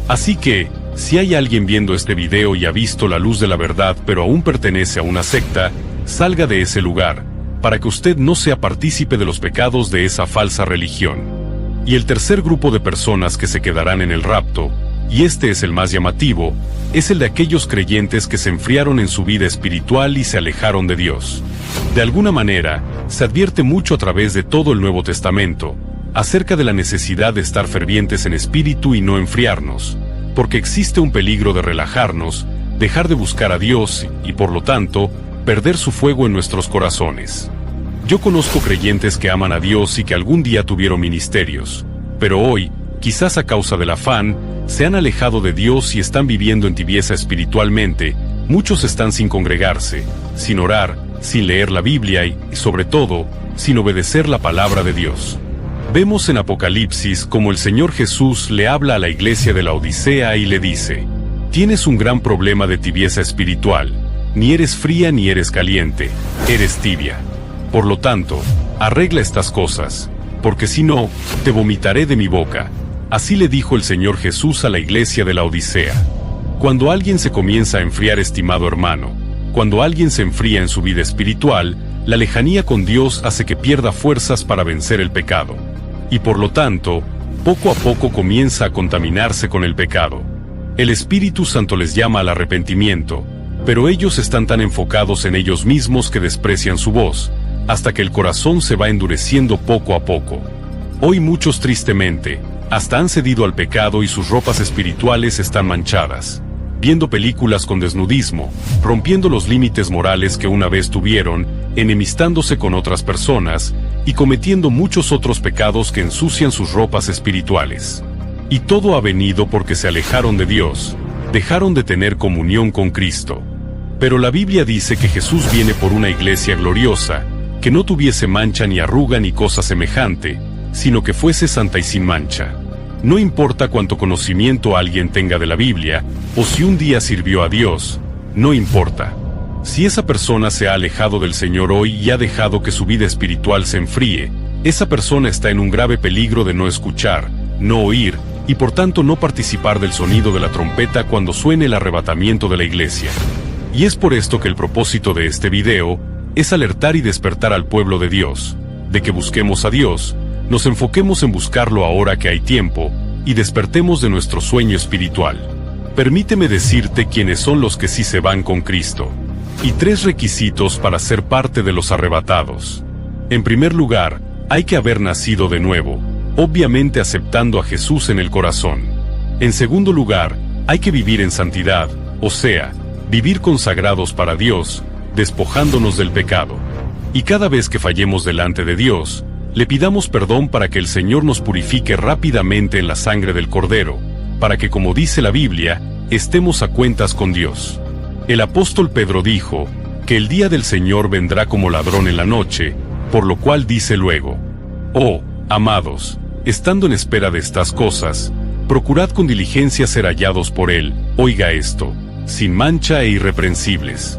Así que, si hay alguien viendo este video y ha visto la luz de la verdad pero aún pertenece a una secta, salga de ese lugar, para que usted no sea partícipe de los pecados de esa falsa religión. Y el tercer grupo de personas que se quedarán en el rapto, y este es el más llamativo, es el de aquellos creyentes que se enfriaron en su vida espiritual y se alejaron de Dios. De alguna manera, se advierte mucho a través de todo el Nuevo Testamento, acerca de la necesidad de estar fervientes en espíritu y no enfriarnos, porque existe un peligro de relajarnos, dejar de buscar a Dios y, por lo tanto, perder su fuego en nuestros corazones. Yo conozco creyentes que aman a Dios y que algún día tuvieron ministerios, pero hoy, quizás a causa del afán, se han alejado de Dios y están viviendo en tibieza espiritualmente. Muchos están sin congregarse, sin orar, sin leer la Biblia y, sobre todo, sin obedecer la palabra de Dios. Vemos en Apocalipsis como el Señor Jesús le habla a la iglesia de la Odisea y le dice: tienes un gran problema de tibieza espiritual, ni eres fría ni eres caliente, eres tibia. Por lo tanto, arregla estas cosas, porque si no, te vomitaré de mi boca. Así le dijo el Señor Jesús a la iglesia de la Odisea. Cuando alguien se comienza a enfriar, estimado hermano, cuando alguien se enfría en su vida espiritual, la lejanía con Dios hace que pierda fuerzas para vencer el pecado. Y por lo tanto, poco a poco comienza a contaminarse con el pecado. El Espíritu Santo les llama al arrepentimiento, pero ellos están tan enfocados en ellos mismos que desprecian su voz, hasta que el corazón se va endureciendo poco a poco. Hoy muchos tristemente, hasta han cedido al pecado y sus ropas espirituales están manchadas, viendo películas con desnudismo, rompiendo los límites morales que una vez tuvieron, enemistándose con otras personas, y cometiendo muchos otros pecados que ensucian sus ropas espirituales. Y todo ha venido porque se alejaron de Dios, dejaron de tener comunión con Cristo. Pero la Biblia dice que Jesús viene por una iglesia gloriosa, que no tuviese mancha ni arruga ni cosa semejante, sino que fuese santa y sin mancha. No importa cuánto conocimiento alguien tenga de la Biblia, o si un día sirvió a Dios, no importa. Si esa persona se ha alejado del Señor hoy y ha dejado que su vida espiritual se enfríe, esa persona está en un grave peligro de no escuchar, no oír, y por tanto no participar del sonido de la trompeta cuando suene el arrebatamiento de la iglesia. Y es por esto que el propósito de este video es alertar y despertar al pueblo de Dios, de que busquemos a Dios, nos enfoquemos en buscarlo ahora que hay tiempo, y despertemos de nuestro sueño espiritual. Permíteme decirte quiénes son los que sí se van con Cristo, y 3 requisitos para ser parte de los arrebatados. En primer lugar, hay que haber nacido de nuevo, obviamente aceptando a Jesús en el corazón. En segundo lugar, hay que vivir en santidad, o sea, vivir consagrados para Dios, despojándonos del pecado. Y cada vez que fallemos delante de Dios, le pidamos perdón para que el Señor nos purifique rápidamente en la sangre del Cordero, para que, como dice la Biblia, estemos a cuentas con Dios. El apóstol Pedro dijo que el día del Señor vendrá como ladrón en la noche, por lo cual dice luego: Oh, amados, estando en espera de estas cosas, procurad con diligencia ser hallados por Él, oiga esto, sin mancha e irreprensibles.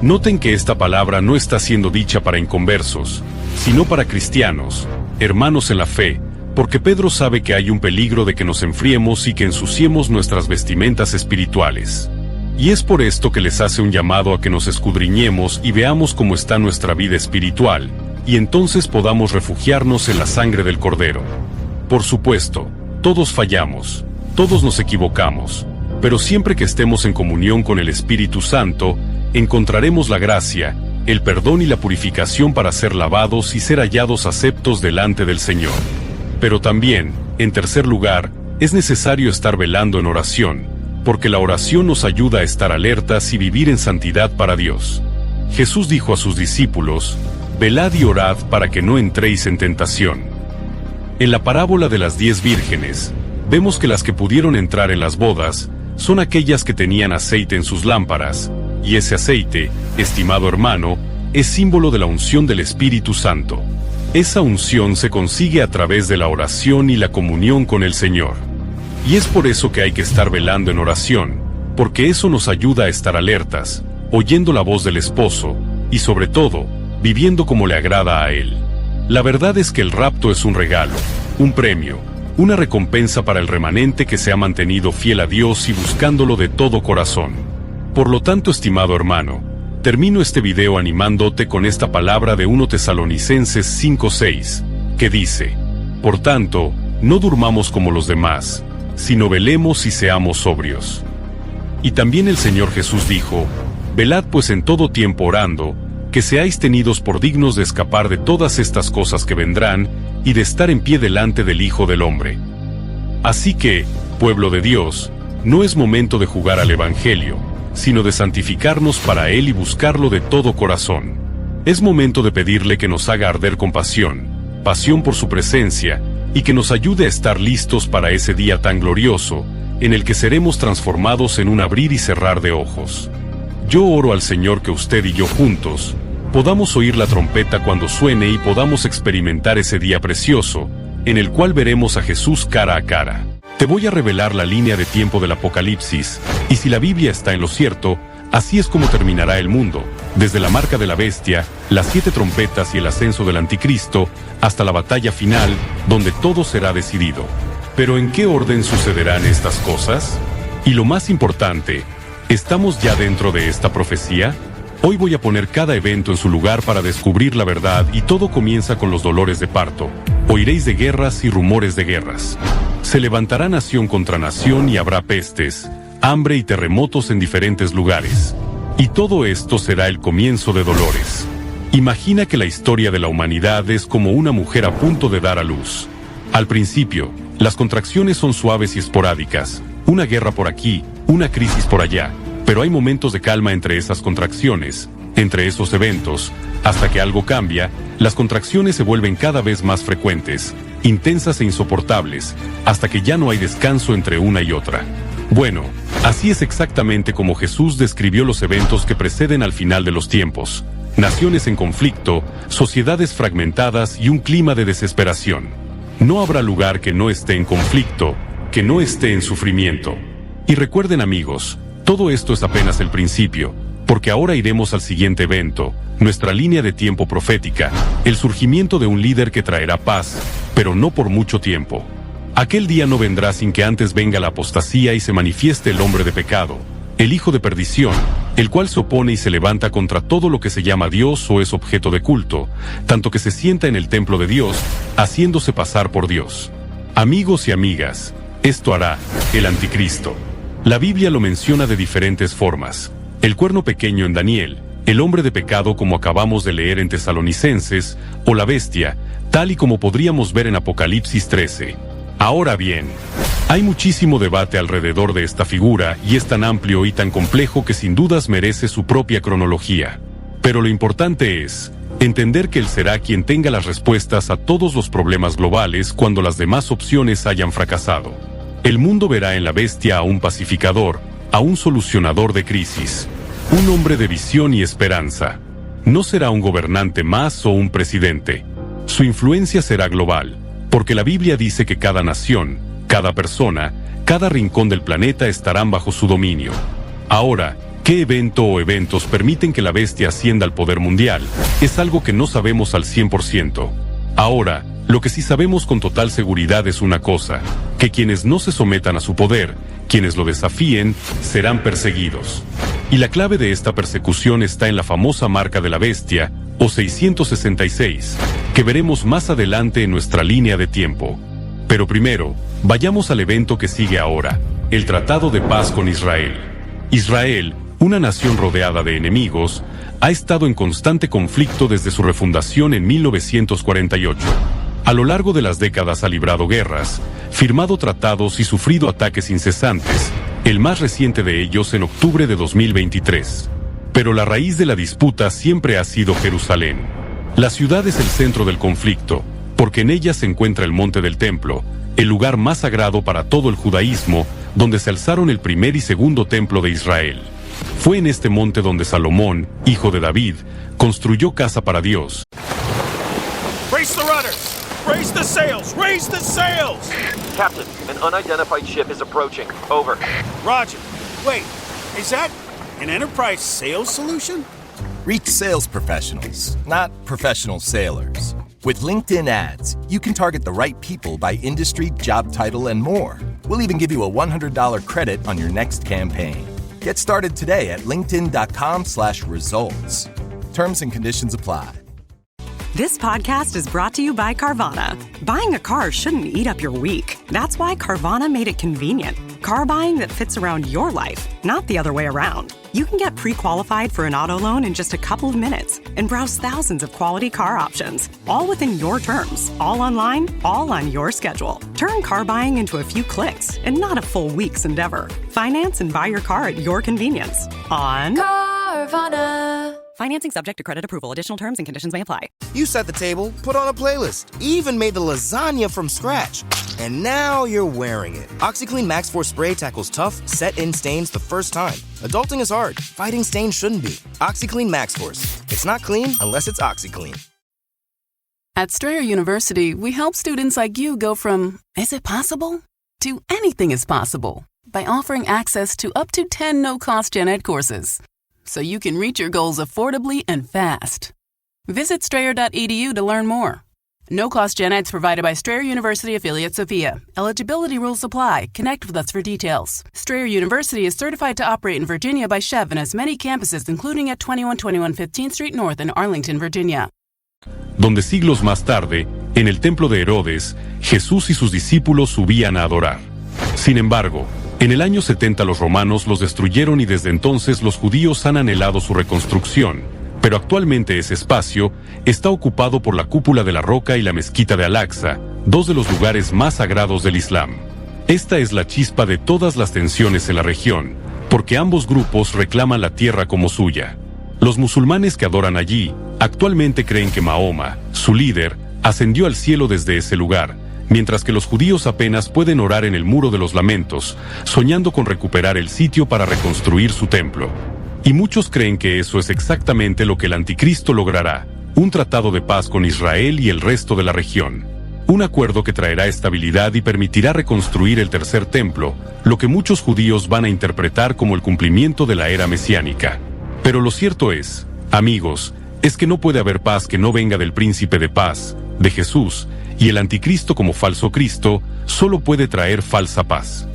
Noten que esta palabra no está siendo dicha para inconversos, sino para cristianos, hermanos en la fe, porque Pedro sabe que hay un peligro de que nos enfriemos y que ensuciemos nuestras vestimentas espirituales. Y es por esto que les hace un llamado a que nos escudriñemos y veamos cómo está nuestra vida espiritual, y entonces podamos refugiarnos en la sangre del Cordero. Por supuesto, todos fallamos, todos nos equivocamos, pero siempre que estemos en comunión con el Espíritu Santo, encontraremos la gracia, el perdón y la purificación para ser lavados y ser hallados aceptos delante del Señor. Pero también, en tercer lugar, es necesario estar velando en oración, porque la oración nos ayuda a estar alertas y vivir en santidad para Dios. Jesús dijo a sus discípulos: velad y orad para que no entréis en tentación. En la parábola de las 10 vírgenes, vemos que las que pudieron entrar en las bodas son aquellas que tenían aceite en sus lámparas, y ese aceite, estimado hermano, es símbolo de la unción del Espíritu Santo. Esa unción se consigue a través de la oración y la comunión con el Señor. Y es por eso que hay que estar velando en oración, porque eso nos ayuda a estar alertas, oyendo la voz del esposo, y sobre todo, viviendo como le agrada a Él. La verdad es que el rapto es un regalo, un premio, una recompensa para el remanente que se ha mantenido fiel a Dios y buscándolo de todo corazón. Por lo tanto, estimado hermano, termino este video animándote con esta palabra de 1 Tesalonicenses 5:6, que dice: por tanto, no durmamos como los demás, sino velemos y seamos sobrios. Y también el Señor Jesús dijo: velad pues en todo tiempo orando, que seáis tenidos por dignos de escapar de todas estas cosas que vendrán, y de estar en pie delante del Hijo del Hombre. Así que, pueblo de Dios, no es momento de jugar al Evangelio, sino de santificarnos para Él y buscarlo de todo corazón. Es momento de pedirle que nos haga arder con pasión por su presencia, y que nos ayude a estar listos para ese día tan glorioso, en el que seremos transformados en un abrir y cerrar de ojos. Yo oro al Señor que usted y yo juntos podamos oír la trompeta cuando suene y podamos experimentar ese día precioso, en el cual veremos a Jesús cara a cara. Te voy a revelar la línea de tiempo del Apocalipsis, y si la Biblia está en lo cierto, así es como terminará el mundo, desde la marca de la bestia, las 7 trompetas y el ascenso del anticristo, hasta la batalla final, donde todo será decidido. Pero ¿en qué orden sucederán estas cosas? Y lo más importante, ¿estamos ya dentro de esta profecía? Hoy voy a poner cada evento en su lugar para descubrir la verdad, y todo comienza con los dolores de parto. Oiréis de guerras y rumores de guerras. Se levantará nación contra nación y habrá pestes, hambre y terremotos en diferentes lugares. Y todo esto será el comienzo de dolores. Imagina que la historia de la humanidad es como una mujer a punto de dar a luz. Al principio, las contracciones son suaves y esporádicas, una guerra por aquí, una crisis por allá, pero hay momentos de calma entre esas contracciones, entre esos eventos, hasta que algo cambia, las contracciones se vuelven cada vez más frecuentes, intensas e insoportables, hasta que ya no hay descanso entre una y otra. Bueno, así es exactamente como Jesús describió los eventos que preceden al final de los tiempos: naciones en conflicto, sociedades fragmentadas y un clima de desesperación. No habrá lugar que no esté en conflicto, que no esté en sufrimiento. Y recuerden, amigos, todo esto es apenas el principio, porque ahora iremos al siguiente evento, nuestra línea de tiempo profética, el surgimiento de un líder que traerá paz, pero no por mucho tiempo. Aquel día no vendrá sin que antes venga la apostasía y se manifieste el hombre de pecado, el hijo de perdición, el cual se opone y se levanta contra todo lo que se llama Dios o es objeto de culto, tanto que se sienta en el templo de Dios, haciéndose pasar por Dios. Amigos y amigas, esto hará el anticristo. La Biblia lo menciona de diferentes formas. El cuerno pequeño en Daniel, el hombre de pecado como acabamos de leer en Tesalonicenses, o la bestia, tal y como podríamos ver en Apocalipsis 13. Ahora bien, hay muchísimo debate alrededor de esta figura y es tan amplio y tan complejo que sin dudas merece su propia cronología. Pero lo importante es entender que él será quien tenga las respuestas a todos los problemas globales cuando las demás opciones hayan fracasado. El mundo verá en la bestia a un pacificador, a un solucionador de crisis, un hombre de visión y esperanza. No será un gobernante más o un presidente. Su influencia será global, porque la Biblia dice que cada nación, cada persona, cada rincón del planeta estarán bajo su dominio. Ahora, ¿qué evento o eventos permiten que la bestia ascienda al poder mundial? Es algo que no sabemos al 100%. Ahora, lo que sí sabemos con total seguridad es una cosa, que quienes no se sometan a su poder, quienes lo desafíen, serán perseguidos. Y la clave de esta persecución está en la famosa marca de la bestia, o 666, que veremos más adelante en nuestra línea de tiempo. Pero primero, vayamos al evento que sigue ahora, el Tratado de Paz con Israel. Israel, una nación rodeada de enemigos, ha estado en constante conflicto desde su refundación en 1948. A lo largo de las décadas ha librado guerras, firmado tratados y sufrido ataques incesantes, el más reciente de ellos en octubre de 2023. Pero la raíz de la disputa siempre ha sido Jerusalén. La ciudad es el centro del conflicto, porque en ella se encuentra el monte del templo, el lugar más sagrado para todo el judaísmo, donde se alzaron el primer y segundo templo de Israel. Fue en este monte donde Salomón, hijo de David, construyó casa para Dios. Brace the rudders! Raise the sails! Raise the sails! Captain, an unidentified ship is approaching. Over. Roger. Wait, is that an enterprise sales solution? Reach sales professionals, not professional sailors. With LinkedIn ads, you can target the right people by industry, job title, and more. We'll even give you a $100 credit on your next campaign. Get started today at linkedin.com/results. Terms and conditions apply. This podcast is brought to you by Carvana. Buying a car shouldn't eat up your week. That's why Carvana made it convenient. Car buying that fits around your life, not the other way around. You can get pre-qualified for an auto loan in just a couple of minutes and browse thousands of quality car options, all within your terms, all online, all on your schedule. Turn car buying into a few clicks and not a full week's endeavor. Finance and buy your car at your convenience on Carvana. Financing subject to credit approval. Additional terms and conditions may apply. You set the table, put on a playlist, even made the lasagna from scratch. And now you're wearing it. OxyClean Max Force Spray tackles tough, set-in stains the first time. Adulting is hard. Fighting stains shouldn't be. OxyClean Max Force. It's not clean unless it's OxyClean. At Strayer University, we help students like you go from, is it possible? To anything is possible by offering access to up to 10 no-cost gen ed courses, so you can reach your goals affordably and fast. Visit strayer.edu to learn more. No-cost gen eds provided by Strayer University affiliate Sophia. Eligibility rules apply. Connect with us for details. Strayer University is certified to operate in Virginia by Chev and has many campuses, including at 2121 15th Street North in Arlington, Virginia. Donde siglos más tarde, en el templo de Herodes, Jesús y sus discípulos subían a adorar. Sin embargo, en el año 70 los romanos los destruyeron y desde entonces los judíos han anhelado su reconstrucción, pero actualmente ese espacio está ocupado por la cúpula de la Roca y la mezquita de Al-Aqsa, dos de los lugares más sagrados del Islam. Esta es la chispa de todas las tensiones en la región, porque ambos grupos reclaman la tierra como suya. Los musulmanes que adoran allí actualmente creen que Mahoma, su líder, ascendió al cielo desde ese lugar, mientras que los judíos apenas pueden orar en el Muro de los Lamentos, soñando con recuperar el sitio para reconstruir su templo. Y muchos creen que eso es exactamente lo que el anticristo logrará, un tratado de paz con Israel y el resto de la región. Un acuerdo que traerá estabilidad y permitirá reconstruir el tercer templo, lo que muchos judíos van a interpretar como el cumplimiento de la era mesiánica. Pero lo cierto es, amigos, es que no puede haber paz que no venga del príncipe de paz, de Jesús, y el anticristo como falso Cristo solo puede traer falsa paz.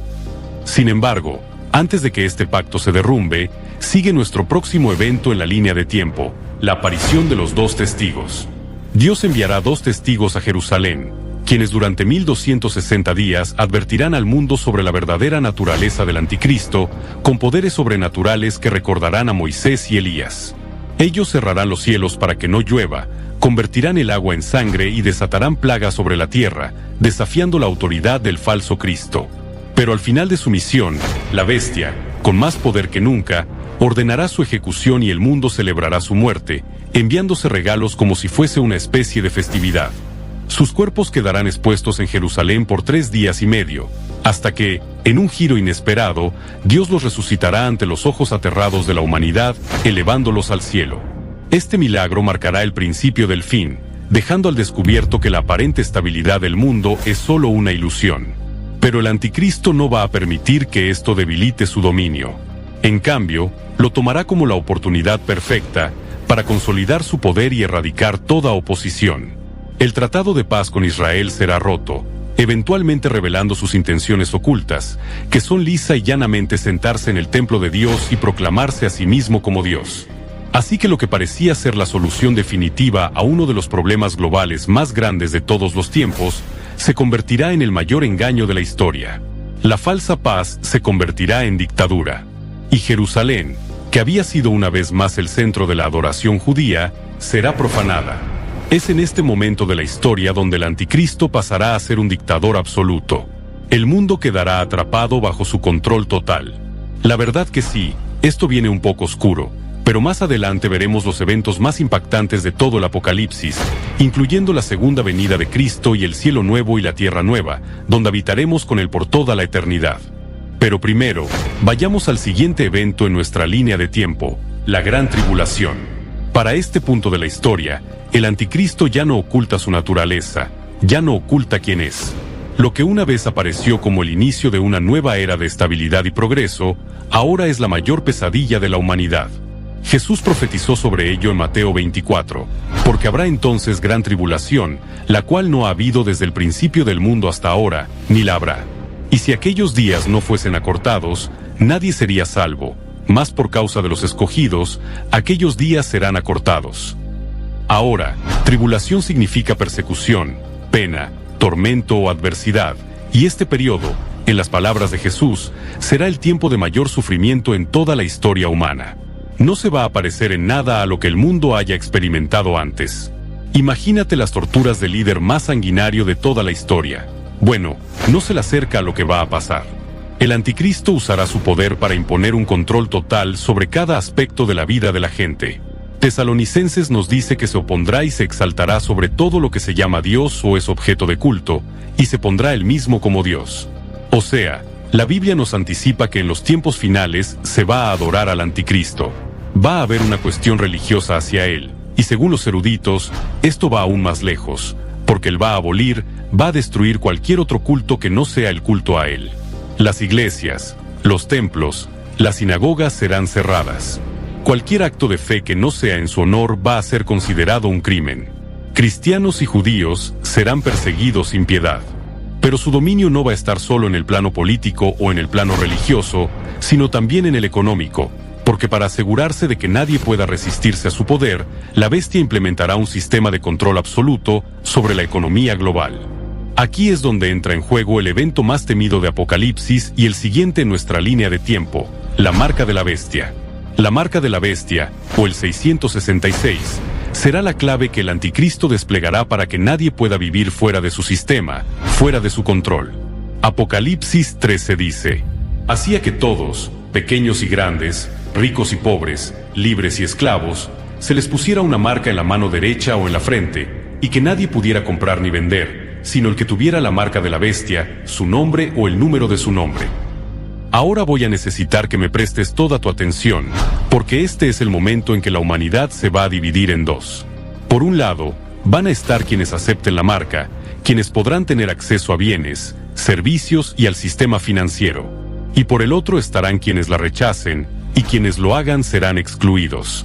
Sin embargo, antes de que este pacto se derrumbe, sigue nuestro próximo evento en la línea de tiempo, la aparición de los 2 testigos. Dios enviará 2 testigos a Jerusalén, quienes durante 1260 días advertirán al mundo sobre la verdadera naturaleza del anticristo, con poderes sobrenaturales que recordarán a Moisés y Elías. Ellos cerrarán los cielos para que no llueva, convertirán el agua en sangre y desatarán plagas sobre la tierra, desafiando la autoridad del falso Cristo. Pero al final de su misión, la bestia, con más poder que nunca, ordenará su ejecución y el mundo celebrará su muerte, enviándose regalos como si fuese una especie de festividad. Sus cuerpos quedarán expuestos en Jerusalén por 3 días y medio, hasta que, en un giro inesperado, Dios los resucitará ante los ojos aterrados de la humanidad, elevándolos al cielo. Este milagro marcará el principio del fin, dejando al descubierto que la aparente estabilidad del mundo es solo una ilusión. Pero el anticristo no va a permitir que esto debilite su dominio. En cambio, lo tomará como la oportunidad perfecta para consolidar su poder y erradicar toda oposición. El tratado de paz con Israel será roto, eventualmente revelando sus intenciones ocultas, que son lisa y llanamente sentarse en el templo de Dios y proclamarse a sí mismo como Dios. Así que lo que parecía ser la solución definitiva a uno de los problemas globales más grandes de todos los tiempos, se convertirá en el mayor engaño de la historia. La falsa paz se convertirá en dictadura. Y Jerusalén, que había sido una vez más el centro de la adoración judía, será profanada. Es en este momento de la historia donde el anticristo pasará a ser un dictador absoluto. El mundo quedará atrapado bajo su control total. La verdad que sí, esto viene un poco oscuro, pero más adelante veremos los eventos más impactantes de todo el Apocalipsis, incluyendo la segunda venida de Cristo y el cielo nuevo y la tierra nueva, donde habitaremos con Él por toda la eternidad. Pero primero, vayamos al siguiente evento en nuestra línea de tiempo, la Gran Tribulación. Para este punto de la historia, el anticristo ya no oculta su naturaleza, ya no oculta quién es. Lo que una vez apareció como el inicio de una nueva era de estabilidad y progreso, ahora es la mayor pesadilla de la humanidad. Jesús profetizó sobre ello en Mateo 24, porque habrá entonces gran tribulación, la cual no ha habido desde el principio del mundo hasta ahora, ni la habrá. Y si aquellos días no fuesen acortados, nadie sería salvo, mas por causa de los escogidos, aquellos días serán acortados. Ahora, tribulación significa persecución, pena, tormento o adversidad, y este periodo, en las palabras de Jesús, será el tiempo de mayor sufrimiento en toda la historia humana. No se va a parecer en nada a lo que el mundo haya experimentado antes. Imagínate las torturas del líder más sanguinario de toda la historia. Bueno, no se le acerca a lo que va a pasar. El anticristo usará su poder para imponer un control total sobre cada aspecto de la vida de la gente. Tesalonicenses nos dice que se opondrá y se exaltará sobre todo lo que se llama Dios o es objeto de culto, y se pondrá él mismo como Dios. O sea, la Biblia nos anticipa que en los tiempos finales se va a adorar al anticristo. Va a haber una cuestión religiosa hacia él, y según los eruditos, esto va aún más lejos, porque él va a abolir, va a destruir cualquier otro culto que no sea el culto a él. Las iglesias, los templos, las sinagogas serán cerradas. Cualquier acto de fe que no sea en su honor va a ser considerado un crimen. Cristianos y judíos serán perseguidos sin piedad. Pero su dominio no va a estar solo en el plano político o en el plano religioso, sino también en el económico, porque para asegurarse de que nadie pueda resistirse a su poder, la bestia implementará un sistema de control absoluto sobre la economía global. Aquí es donde entra en juego el evento más temido de Apocalipsis y el siguiente en nuestra línea de tiempo, la marca de la bestia. La marca de la bestia, o el 666, será la clave que el anticristo desplegará para que nadie pueda vivir fuera de su sistema, fuera de su control. Apocalipsis 13 dice: hacía que todos, pequeños y grandes, ricos y pobres, libres y esclavos, se les pusiera una marca en la mano derecha o en la frente, y que nadie pudiera comprar ni vender, sino el que tuviera la marca de la bestia, su nombre o el número de su nombre. Ahora voy a necesitar que me prestes toda tu atención, porque este es el momento en que la humanidad se va a dividir en dos. Por un lado, van a estar quienes acepten la marca, quienes podrán tener acceso a bienes, servicios y al sistema financiero. Y por el otro estarán quienes la rechacen, y quienes lo hagan serán excluidos.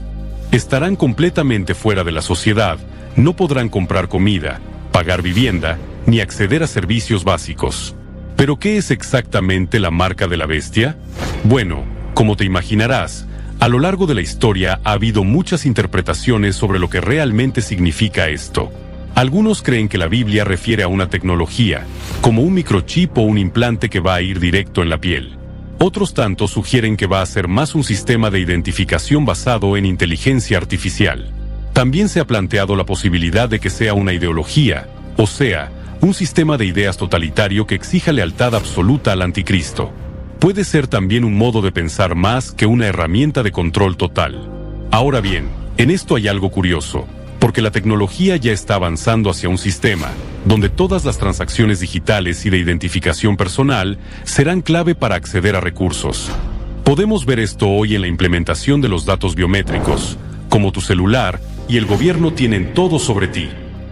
Estarán completamente fuera de la sociedad, no podrán comprar comida, pagar vivienda, ni acceder a servicios básicos. ¿Pero qué es exactamente la marca de la bestia? Bueno, como te imaginarás, a lo largo de la historia ha habido muchas interpretaciones sobre lo que realmente significa esto. Algunos creen que la Biblia refiere a una tecnología, como un microchip o un implante que va a ir directo en la piel. Otros tantos sugieren que va a ser más un sistema de identificación basado en inteligencia artificial. También se ha planteado la posibilidad de que sea una ideología, o sea, un sistema de ideas totalitario que exija lealtad absoluta al anticristo. Puede ser también un modo de pensar más que una herramienta de control total. Ahora bien, en esto hay algo curioso, porque la tecnología ya está avanzando hacia un sistema donde todas las transacciones digitales y de identificación personal serán clave para acceder a recursos. Podemos ver esto hoy en la implementación de los datos biométricos, como tu celular y el gobierno tienen todo sobre ti.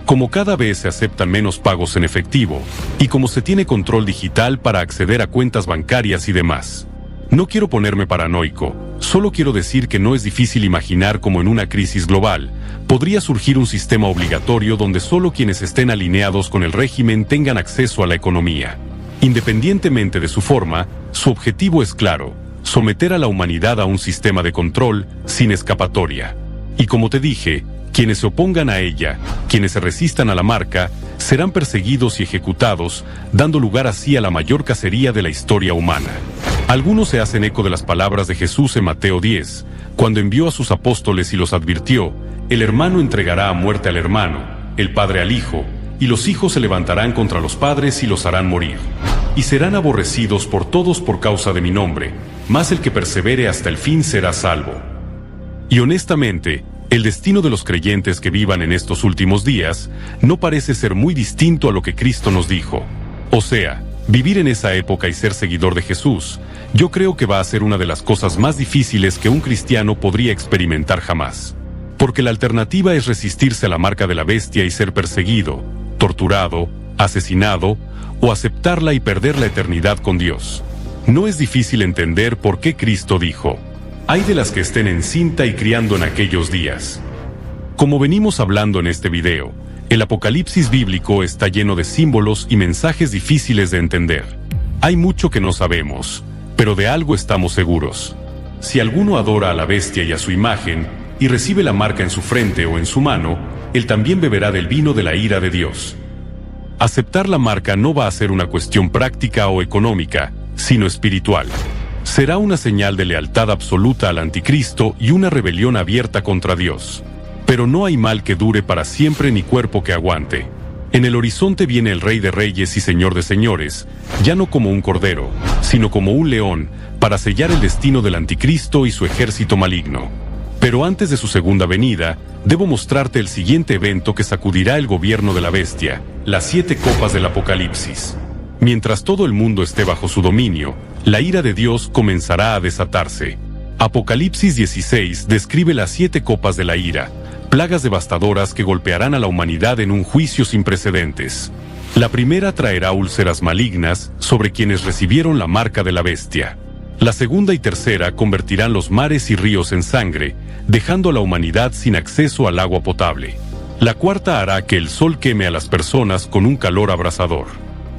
Como cada vez se aceptan menos pagos en efectivo, y como se tiene control digital para acceder a cuentas bancarias y demás. No quiero ponerme paranoico, solo quiero decir que no es difícil imaginar cómo en una crisis global podría surgir un sistema obligatorio donde solo quienes estén alineados con el régimen tengan acceso a la economía. Independientemente de su forma, su objetivo es claro: someter a la humanidad a un sistema de control sin escapatoria. Y como te dije, quienes se opongan a ella, quienes se resistan a la marca, serán perseguidos y ejecutados, dando lugar así a la mayor cacería de la historia humana. Algunos se hacen eco de las palabras de Jesús en Mateo 10, cuando envió a sus apóstoles y los advirtió: el hermano entregará a muerte al hermano, el padre al hijo, y los hijos se levantarán contra los padres y los harán morir. Y serán aborrecidos por todos por causa de mi nombre, mas el que persevere hasta el fin será salvo. Y honestamente, el destino de los creyentes que vivan en estos últimos días no parece ser muy distinto a lo que Cristo nos dijo. O sea, vivir en esa época y ser seguidor de Jesús, yo creo que va a ser una de las cosas más difíciles que un cristiano podría experimentar jamás. Porque la alternativa es resistirse a la marca de la bestia y ser perseguido, torturado, asesinado, o aceptarla y perder la eternidad con Dios. No es difícil entender por qué Cristo dijo: hay de las que estén encinta y criando en aquellos días. Como venimos hablando en este video, el Apocalipsis bíblico está lleno de símbolos y mensajes difíciles de entender. Hay mucho que no sabemos, pero de algo estamos seguros. Si alguno adora a la bestia y a su imagen, y recibe la marca en su frente o en su mano, él también beberá del vino de la ira de Dios. Aceptar la marca no va a ser una cuestión práctica o económica, sino espiritual. Será una señal de lealtad absoluta al anticristo y una rebelión abierta contra Dios. Pero no hay mal que dure para siempre ni cuerpo que aguante. En el horizonte viene el Rey de Reyes y Señor de Señores, ya no como un cordero, sino como un león, para sellar el destino del anticristo y su ejército maligno. Pero antes de su segunda venida, debo mostrarte el siguiente evento que sacudirá el gobierno de la bestia, las 7 copas del Apocalipsis. Mientras todo el mundo esté bajo su dominio, la ira de Dios comenzará a desatarse. Apocalipsis 16 describe las 7 copas de la ira, plagas devastadoras que golpearán a la humanidad en un juicio sin precedentes. La primera traerá úlceras malignas sobre quienes recibieron la marca de la bestia. La segunda y tercera convertirán los mares y ríos en sangre, dejando a la humanidad sin acceso al agua potable. La cuarta hará que el sol queme a las personas con un calor abrasador.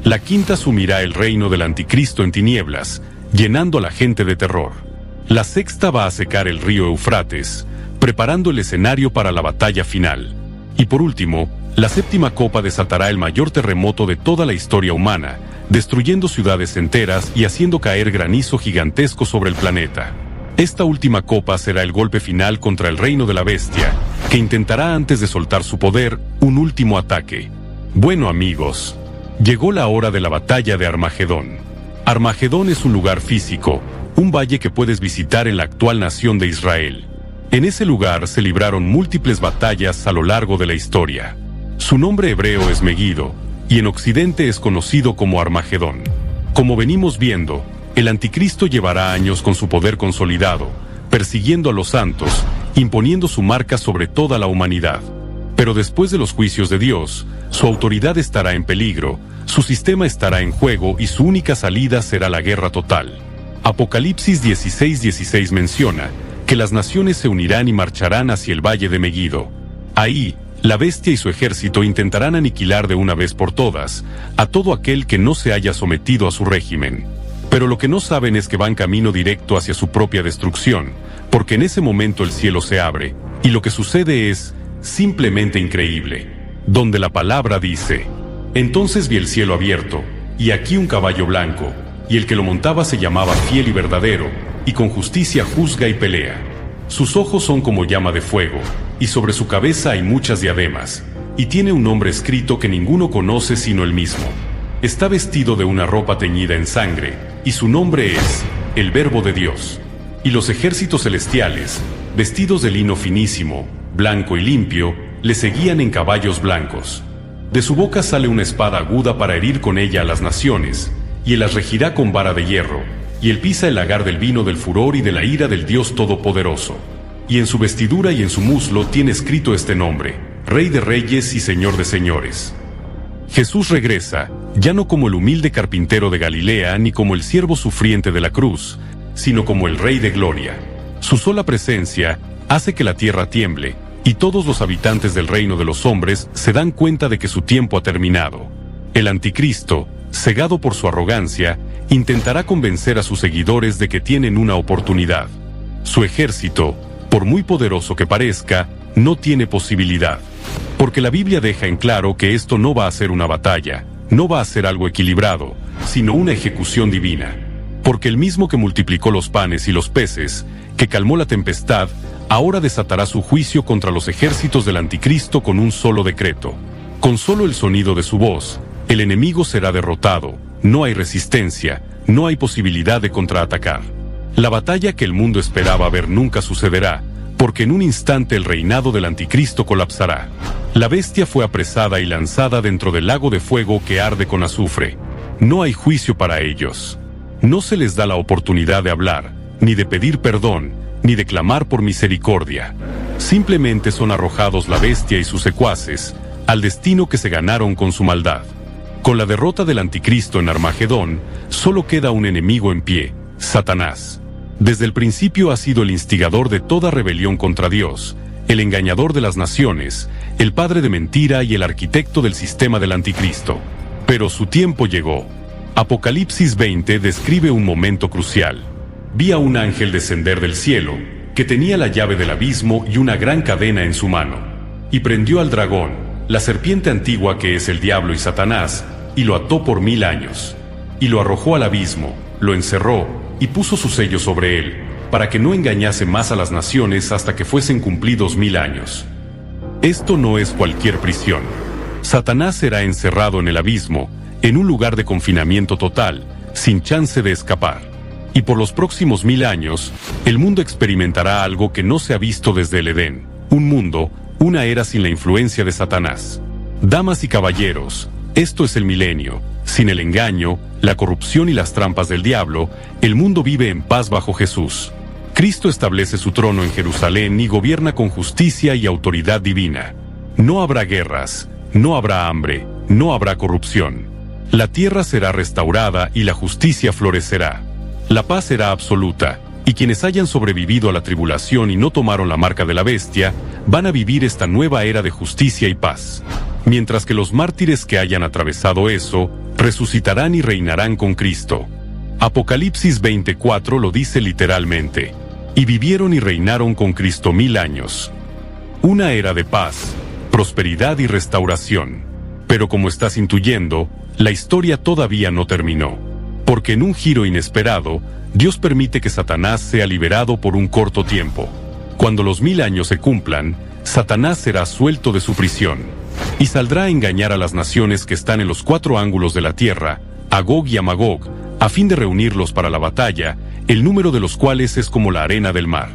La quinta sumirá el reino del anticristo en tinieblas, llenando a la gente de terror. La sexta va a secar el río Eufrates, preparando el escenario para la batalla final. Y por último, la séptima copa desatará el mayor terremoto de toda la historia humana, destruyendo ciudades enteras y haciendo caer granizo gigantesco sobre el planeta. Esta última copa será el golpe final contra el reino de la bestia, que intentará antes de soltar su poder, un último ataque. Bueno amigos, llegó la hora de la batalla de Armagedón. Armagedón es un lugar físico, un valle que puedes visitar en la actual nación de Israel. En ese lugar se libraron múltiples batallas a lo largo de la historia. Su nombre hebreo es Megido, y en Occidente es conocido como Armagedón. Como venimos viendo, el anticristo llevará años con su poder consolidado, persiguiendo a los santos, imponiendo su marca sobre toda la humanidad. Pero después de los juicios de Dios, su autoridad estará en peligro, su sistema estará en juego y su única salida será la guerra total. Apocalipsis 16:16 menciona que las naciones se unirán y marcharán hacia el valle de Megiddo. Ahí, la bestia y su ejército intentarán aniquilar de una vez por todas a todo aquel que no se haya sometido a su régimen. Pero lo que no saben es que van camino directo hacia su propia destrucción, porque en ese momento el cielo se abre, y lo que sucede es simplemente increíble, donde la palabra dice: entonces vi el cielo abierto, y aquí un caballo blanco, y el que lo montaba se llamaba Fiel y Verdadero, y con justicia juzga y pelea. Sus ojos son como llama de fuego, y sobre su cabeza hay muchas diademas, y tiene un nombre escrito que ninguno conoce sino él mismo. Está vestido de una ropa teñida en sangre, y su nombre es el Verbo de Dios. Y los ejércitos celestiales, vestidos de lino finísimo, blanco y limpio, le seguían en caballos blancos. De su boca sale una espada aguda para herir con ella a las naciones, y él las regirá con vara de hierro, y él pisa el lagar del vino del furor y de la ira del Dios Todopoderoso. Y en su vestidura y en su muslo tiene escrito este nombre: Rey de Reyes y Señor de Señores. Jesús regresa, ya no como el humilde carpintero de Galilea ni como el siervo sufriente de la cruz, sino como el Rey de Gloria. Su sola presencia hace que la tierra tiemble, y todos los habitantes del reino de los hombres se dan cuenta de que su tiempo ha terminado. El anticristo, cegado por su arrogancia, intentará convencer a sus seguidores de que tienen una oportunidad. Su ejército, por muy poderoso que parezca, no tiene posibilidad. Porque la Biblia deja en claro que esto no va a ser una batalla, no va a ser algo equilibrado, sino una ejecución divina. Porque el mismo que multiplicó los panes y los peces, que calmó la tempestad, ahora desatará su juicio contra los ejércitos del anticristo con un solo decreto. Con solo el sonido de su voz, el enemigo será derrotado, no hay resistencia, no hay posibilidad de contraatacar. La batalla que el mundo esperaba ver nunca sucederá, porque en un instante el reinado del anticristo colapsará. La bestia fue apresada y lanzada dentro del lago de fuego que arde con azufre. No hay juicio para ellos. No se les da la oportunidad de hablar, ni de pedir perdón, ni de clamar por misericordia. Simplemente son arrojados la bestia y sus secuaces al destino que se ganaron con su maldad. Con la derrota del anticristo en Armagedón, solo queda un enemigo en pie: Satanás. Desde el principio ha sido el instigador de toda rebelión contra Dios, el engañador de las naciones, el padre de mentira y el arquitecto del sistema del anticristo. Pero su tiempo llegó. Apocalipsis 20 describe un momento crucial. Vi a un ángel descender del cielo, que tenía la llave del abismo y una gran cadena en su mano. Y prendió al dragón, la serpiente antigua que es el diablo y Satanás, y lo ató por 1000 años. Y lo arrojó al abismo, lo encerró, y puso su sello sobre él, para que no engañase más a las naciones hasta que fuesen cumplidos 1000 años. Esto no es cualquier prisión. Satanás será encerrado en el abismo, en un lugar de confinamiento total, sin chance de escapar. Y por los próximos 1000 años, el mundo experimentará algo que no se ha visto desde el Edén: un mundo, una era sin la influencia de Satanás. Damas y caballeros, esto es el milenio. Sin el engaño, la corrupción y las trampas del diablo, el mundo vive en paz bajo Jesús. Cristo establece su trono en Jerusalén y gobierna con justicia y autoridad divina. No habrá guerras, no habrá hambre, no habrá corrupción. La tierra será restaurada y la justicia florecerá. La paz será absoluta, y quienes hayan sobrevivido a la tribulación y no tomaron la marca de la bestia, van a vivir esta nueva era de justicia y paz. Mientras que los mártires que hayan atravesado eso, resucitarán y reinarán con Cristo. Apocalipsis 24 lo dice literalmente: y vivieron y reinaron con Cristo 1000 años. Una era de paz, prosperidad y restauración. Pero como estás intuyendo, la historia todavía no terminó. Porque en un giro inesperado, Dios permite que Satanás sea liberado por un corto tiempo. Cuando los 1000 años se cumplan, Satanás será suelto de su prisión y saldrá a engañar a las naciones que están en los 4 ángulos de la tierra, a Gog y a Magog, a fin de reunirlos para la batalla, el número de los cuales es como la arena del mar.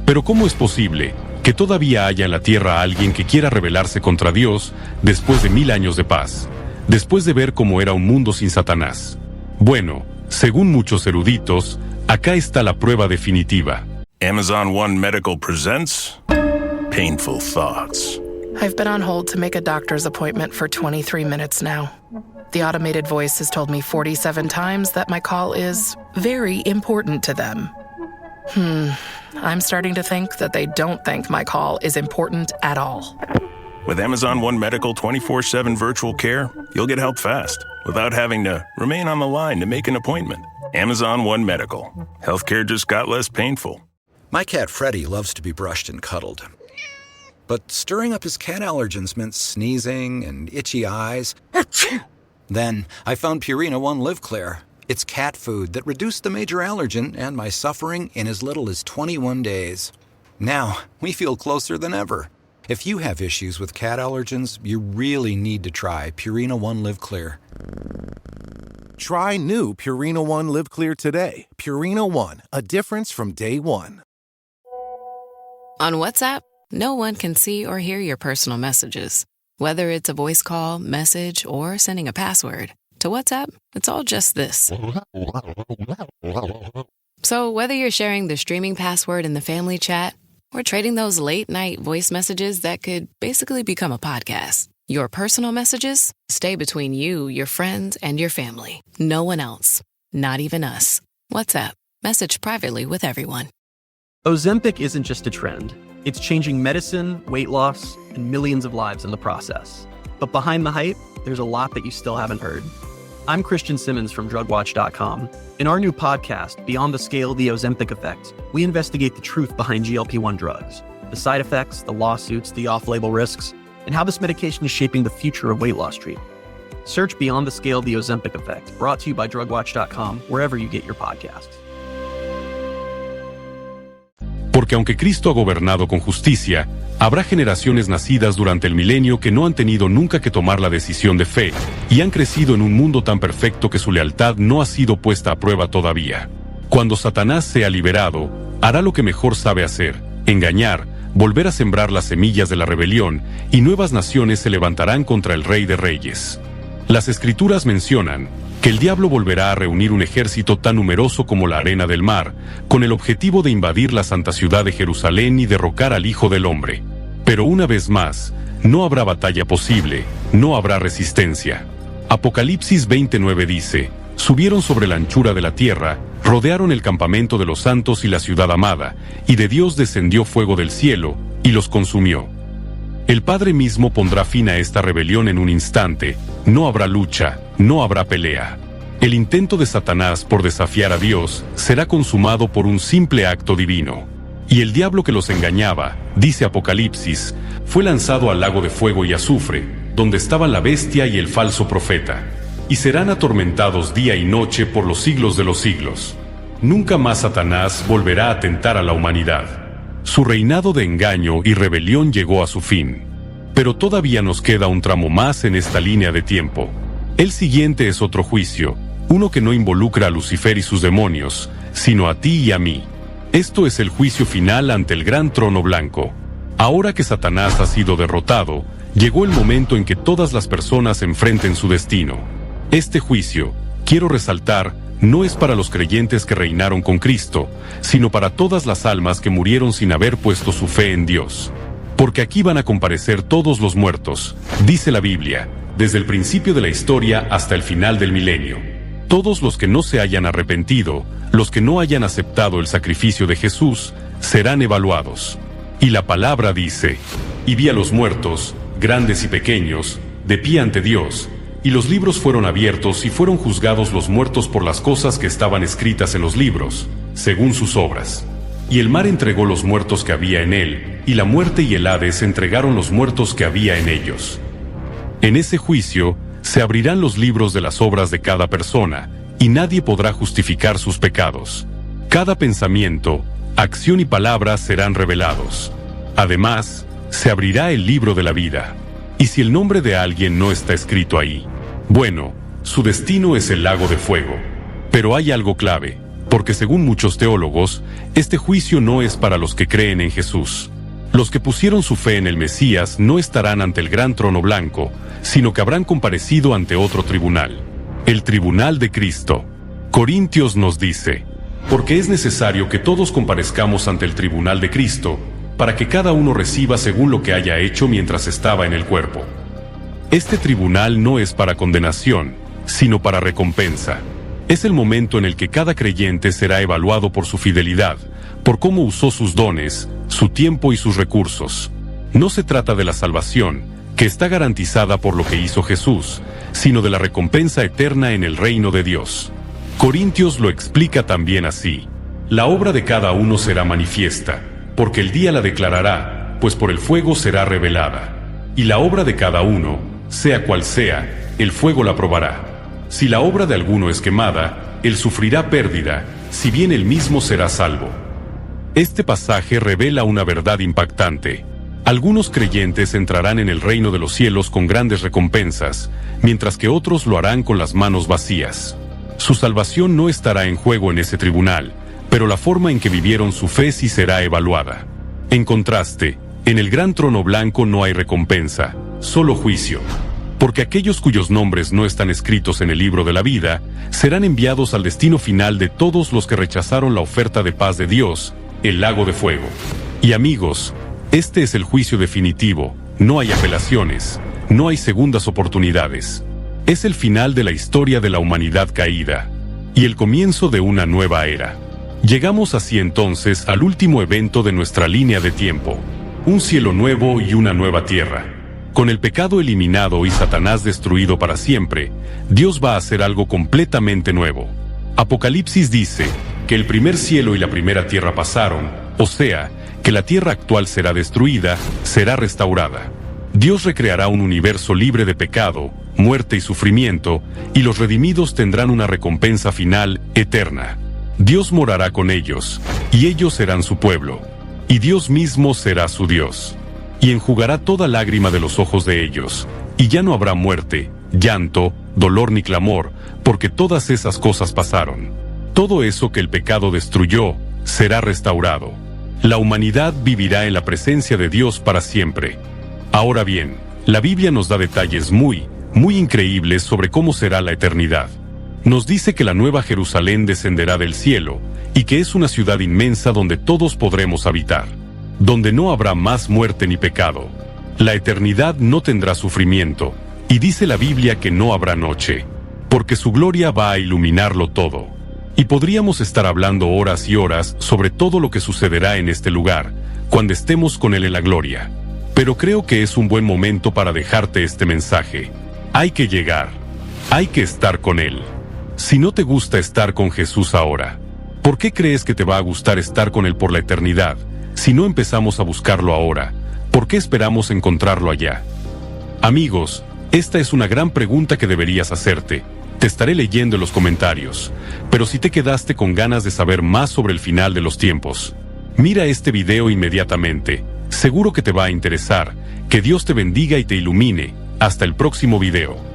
Pero ¿cómo es posible que todavía haya en la tierra alguien que quiera rebelarse contra Dios después de 1000 años de paz, después de ver cómo era un mundo sin Satanás? Bueno, según muchos eruditos, acá está la prueba definitiva. Amazon One Medical presents Painful Thoughts. I've been on hold to make a doctor's appointment for 23 minutes now. The automated voice has told me 47 times that my call is very important to them. I'm starting to think that they don't think my call is important at all. With Amazon One Medical 24/7 virtual care, you'll get help fast without having to remain on the line to make an appointment. Amazon One Medical. Healthcare just got less painful. My cat Freddie loves to be brushed and cuddled. But stirring up his cat allergens meant sneezing and itchy eyes. Then I found Purina One Live Clear. It's cat food that reduced the major allergen and my suffering in as little as 21 days. Now, we feel closer than ever. If you have issues with cat allergens, you really need to try Purina One Live Clear. Try new Purina One Live Clear today. Purina One, a difference from day one. On WhatsApp, no one can see or hear your personal messages. Whether it's a voice call, message, or sending a password. To WhatsApp, it's all just this. So whether you're sharing the streaming password in the family chat or trading those late-night voice messages that could basically become a podcast, your personal messages stay between you, your friends, and your family. No one else. Not even us. WhatsApp. Message privately with everyone. Ozempic isn't just a trend. It's changing medicine, weight loss, and millions of lives in the process. But behind the hype, there's a lot that you still haven't heard. I'm Christian Simmons from DrugWatch.com. In our new podcast, Beyond the Scale, the Ozempic Effect, we investigate the truth behind GLP-1 drugs, the side effects, the lawsuits, the off-label risks, and how this medication is shaping the future of weight loss treatment. Search Beyond the Scale, the Ozempic Effect, brought to you by DrugWatch.com, wherever you get your podcasts. Porque aunque Cristo ha gobernado con justicia, habrá generaciones nacidas durante el milenio que no han tenido nunca que tomar la decisión de fe, y han crecido en un mundo tan perfecto que su lealtad no ha sido puesta a prueba todavía. Cuando Satanás sea liberado, hará lo que mejor sabe hacer, engañar, volver a sembrar las semillas de la rebelión, y nuevas naciones se levantarán contra el Rey de Reyes. Las Escrituras mencionan que el diablo volverá a reunir un ejército tan numeroso como la arena del mar, con el objetivo de invadir la santa ciudad de Jerusalén y derrocar al Hijo del Hombre. Pero una vez más, no habrá batalla posible, no habrá resistencia. Apocalipsis 29 dice, subieron sobre la anchura de la tierra, rodearon el campamento de los santos y la ciudad amada, y de Dios descendió fuego del cielo, y los consumió. El Padre mismo pondrá fin a esta rebelión en un instante, no habrá lucha, no habrá pelea. El intento de Satanás por desafiar a Dios será consumado por un simple acto divino. Y el diablo que los engañaba, dice Apocalipsis, fue lanzado al lago de fuego y azufre, donde estaban la bestia y el falso profeta. Y serán atormentados día y noche por los siglos de los siglos. Nunca más Satanás volverá a tentar a la humanidad. Su reinado de engaño y rebelión llegó a su fin. Pero todavía nos queda un tramo más en esta línea de tiempo. El siguiente es otro juicio, uno que no involucra a Lucifer y sus demonios, sino a ti y a mí. Esto es el juicio final ante el gran trono blanco. Ahora que Satanás ha sido derrotado, llegó el momento en que todas las personas enfrenten su destino. Este juicio, quiero resaltar, no es para los creyentes que reinaron con Cristo, sino para todas las almas que murieron sin haber puesto su fe en Dios. Porque aquí van a comparecer todos los muertos, dice la Biblia, desde el principio de la historia hasta el final del milenio. Todos los que no se hayan arrepentido, los que no hayan aceptado el sacrificio de Jesús, serán evaluados. Y la palabra dice, y vi a los muertos, grandes y pequeños, de pie ante Dios, y los libros fueron abiertos y fueron juzgados los muertos por las cosas que estaban escritas en los libros, según sus obras. Y el mar entregó los muertos que había en él, y la muerte y el Hades entregaron los muertos que había en ellos. En ese juicio, se abrirán los libros de las obras de cada persona, y nadie podrá justificar sus pecados. Cada pensamiento, acción y palabra serán revelados. Además, se abrirá el libro de la vida. Y si el nombre de alguien no está escrito ahí, bueno, su destino es el lago de fuego. Pero hay algo clave, porque según muchos teólogos, este juicio no es para los que creen en Jesús. Los que pusieron su fe en el Mesías no estarán ante el gran trono blanco, sino que habrán comparecido ante otro tribunal, el tribunal de Cristo. Corintios nos dice, porque es necesario que todos comparezcamos ante el tribunal de Cristo, para que cada uno reciba según lo que haya hecho mientras estaba en el cuerpo. Este tribunal no es para condenación, sino para recompensa. Es el momento en el que cada creyente será evaluado por su fidelidad, por cómo usó sus dones, su tiempo y sus recursos. No se trata de la salvación, que está garantizada por lo que hizo Jesús, sino de la recompensa eterna en el reino de Dios. Corintios lo explica también así: la obra de cada uno será manifiesta, porque el día la declarará, pues por el fuego será revelada. Y la obra de cada uno, sea cual sea, el fuego la probará. Si la obra de alguno es quemada, él sufrirá pérdida, si bien él mismo será salvo. Este pasaje revela una verdad impactante. Algunos creyentes entrarán en el reino de los cielos con grandes recompensas, mientras que otros lo harán con las manos vacías. Su salvación no estará en juego en ese tribunal, pero la forma en que vivieron su fe sí será evaluada. En contraste, en el gran trono blanco no hay recompensa, solo juicio. Porque aquellos cuyos nombres no están escritos en el libro de la vida, serán enviados al destino final de todos los que rechazaron la oferta de paz de Dios, el lago de fuego. Y amigos, este es el juicio definitivo, no hay apelaciones, no hay segundas oportunidades. Es el final de la historia de la humanidad caída, y el comienzo de una nueva era. Llegamos así entonces al último evento de nuestra línea de tiempo, un cielo nuevo y una nueva tierra. Con el pecado eliminado y Satanás destruido para siempre, Dios va a hacer algo completamente nuevo. Apocalipsis dice que el primer cielo y la primera tierra pasaron, o sea, que la tierra actual será destruida, será restaurada. Dios recreará un universo libre de pecado, muerte y sufrimiento, y los redimidos tendrán una recompensa final, eterna. Dios morará con ellos, y ellos serán su pueblo, y Dios mismo será su Dios. Y enjugará toda lágrima de los ojos de ellos, y ya no habrá muerte, llanto, dolor ni clamor, porque todas esas cosas pasaron. Todo eso que el pecado destruyó, será restaurado. La humanidad vivirá en la presencia de Dios para siempre. Ahora bien, la Biblia nos da detalles muy increíbles sobre cómo será la eternidad. Nos dice que la nueva Jerusalén descenderá del cielo, y que es una ciudad inmensa donde todos podremos habitar, donde no habrá más muerte ni pecado. La eternidad no tendrá sufrimiento, y dice la Biblia que no habrá noche, porque su gloria va a iluminarlo todo. Y podríamos estar hablando horas y horas sobre todo lo que sucederá en este lugar, cuando estemos con Él en la gloria. Pero creo que es un buen momento para dejarte este mensaje. Hay que llegar. Hay que estar con Él. Si no te gusta estar con Jesús ahora, ¿por qué crees que te va a gustar estar con Él por la eternidad? Si no empezamos a buscarlo ahora, ¿por qué esperamos encontrarlo allá? Amigos, esta es una gran pregunta que deberías hacerte. Te estaré leyendo en los comentarios, pero si te quedaste con ganas de saber más sobre el final de los tiempos, mira este video inmediatamente. Seguro que te va a interesar. Que Dios te bendiga y te ilumine. Hasta el próximo video.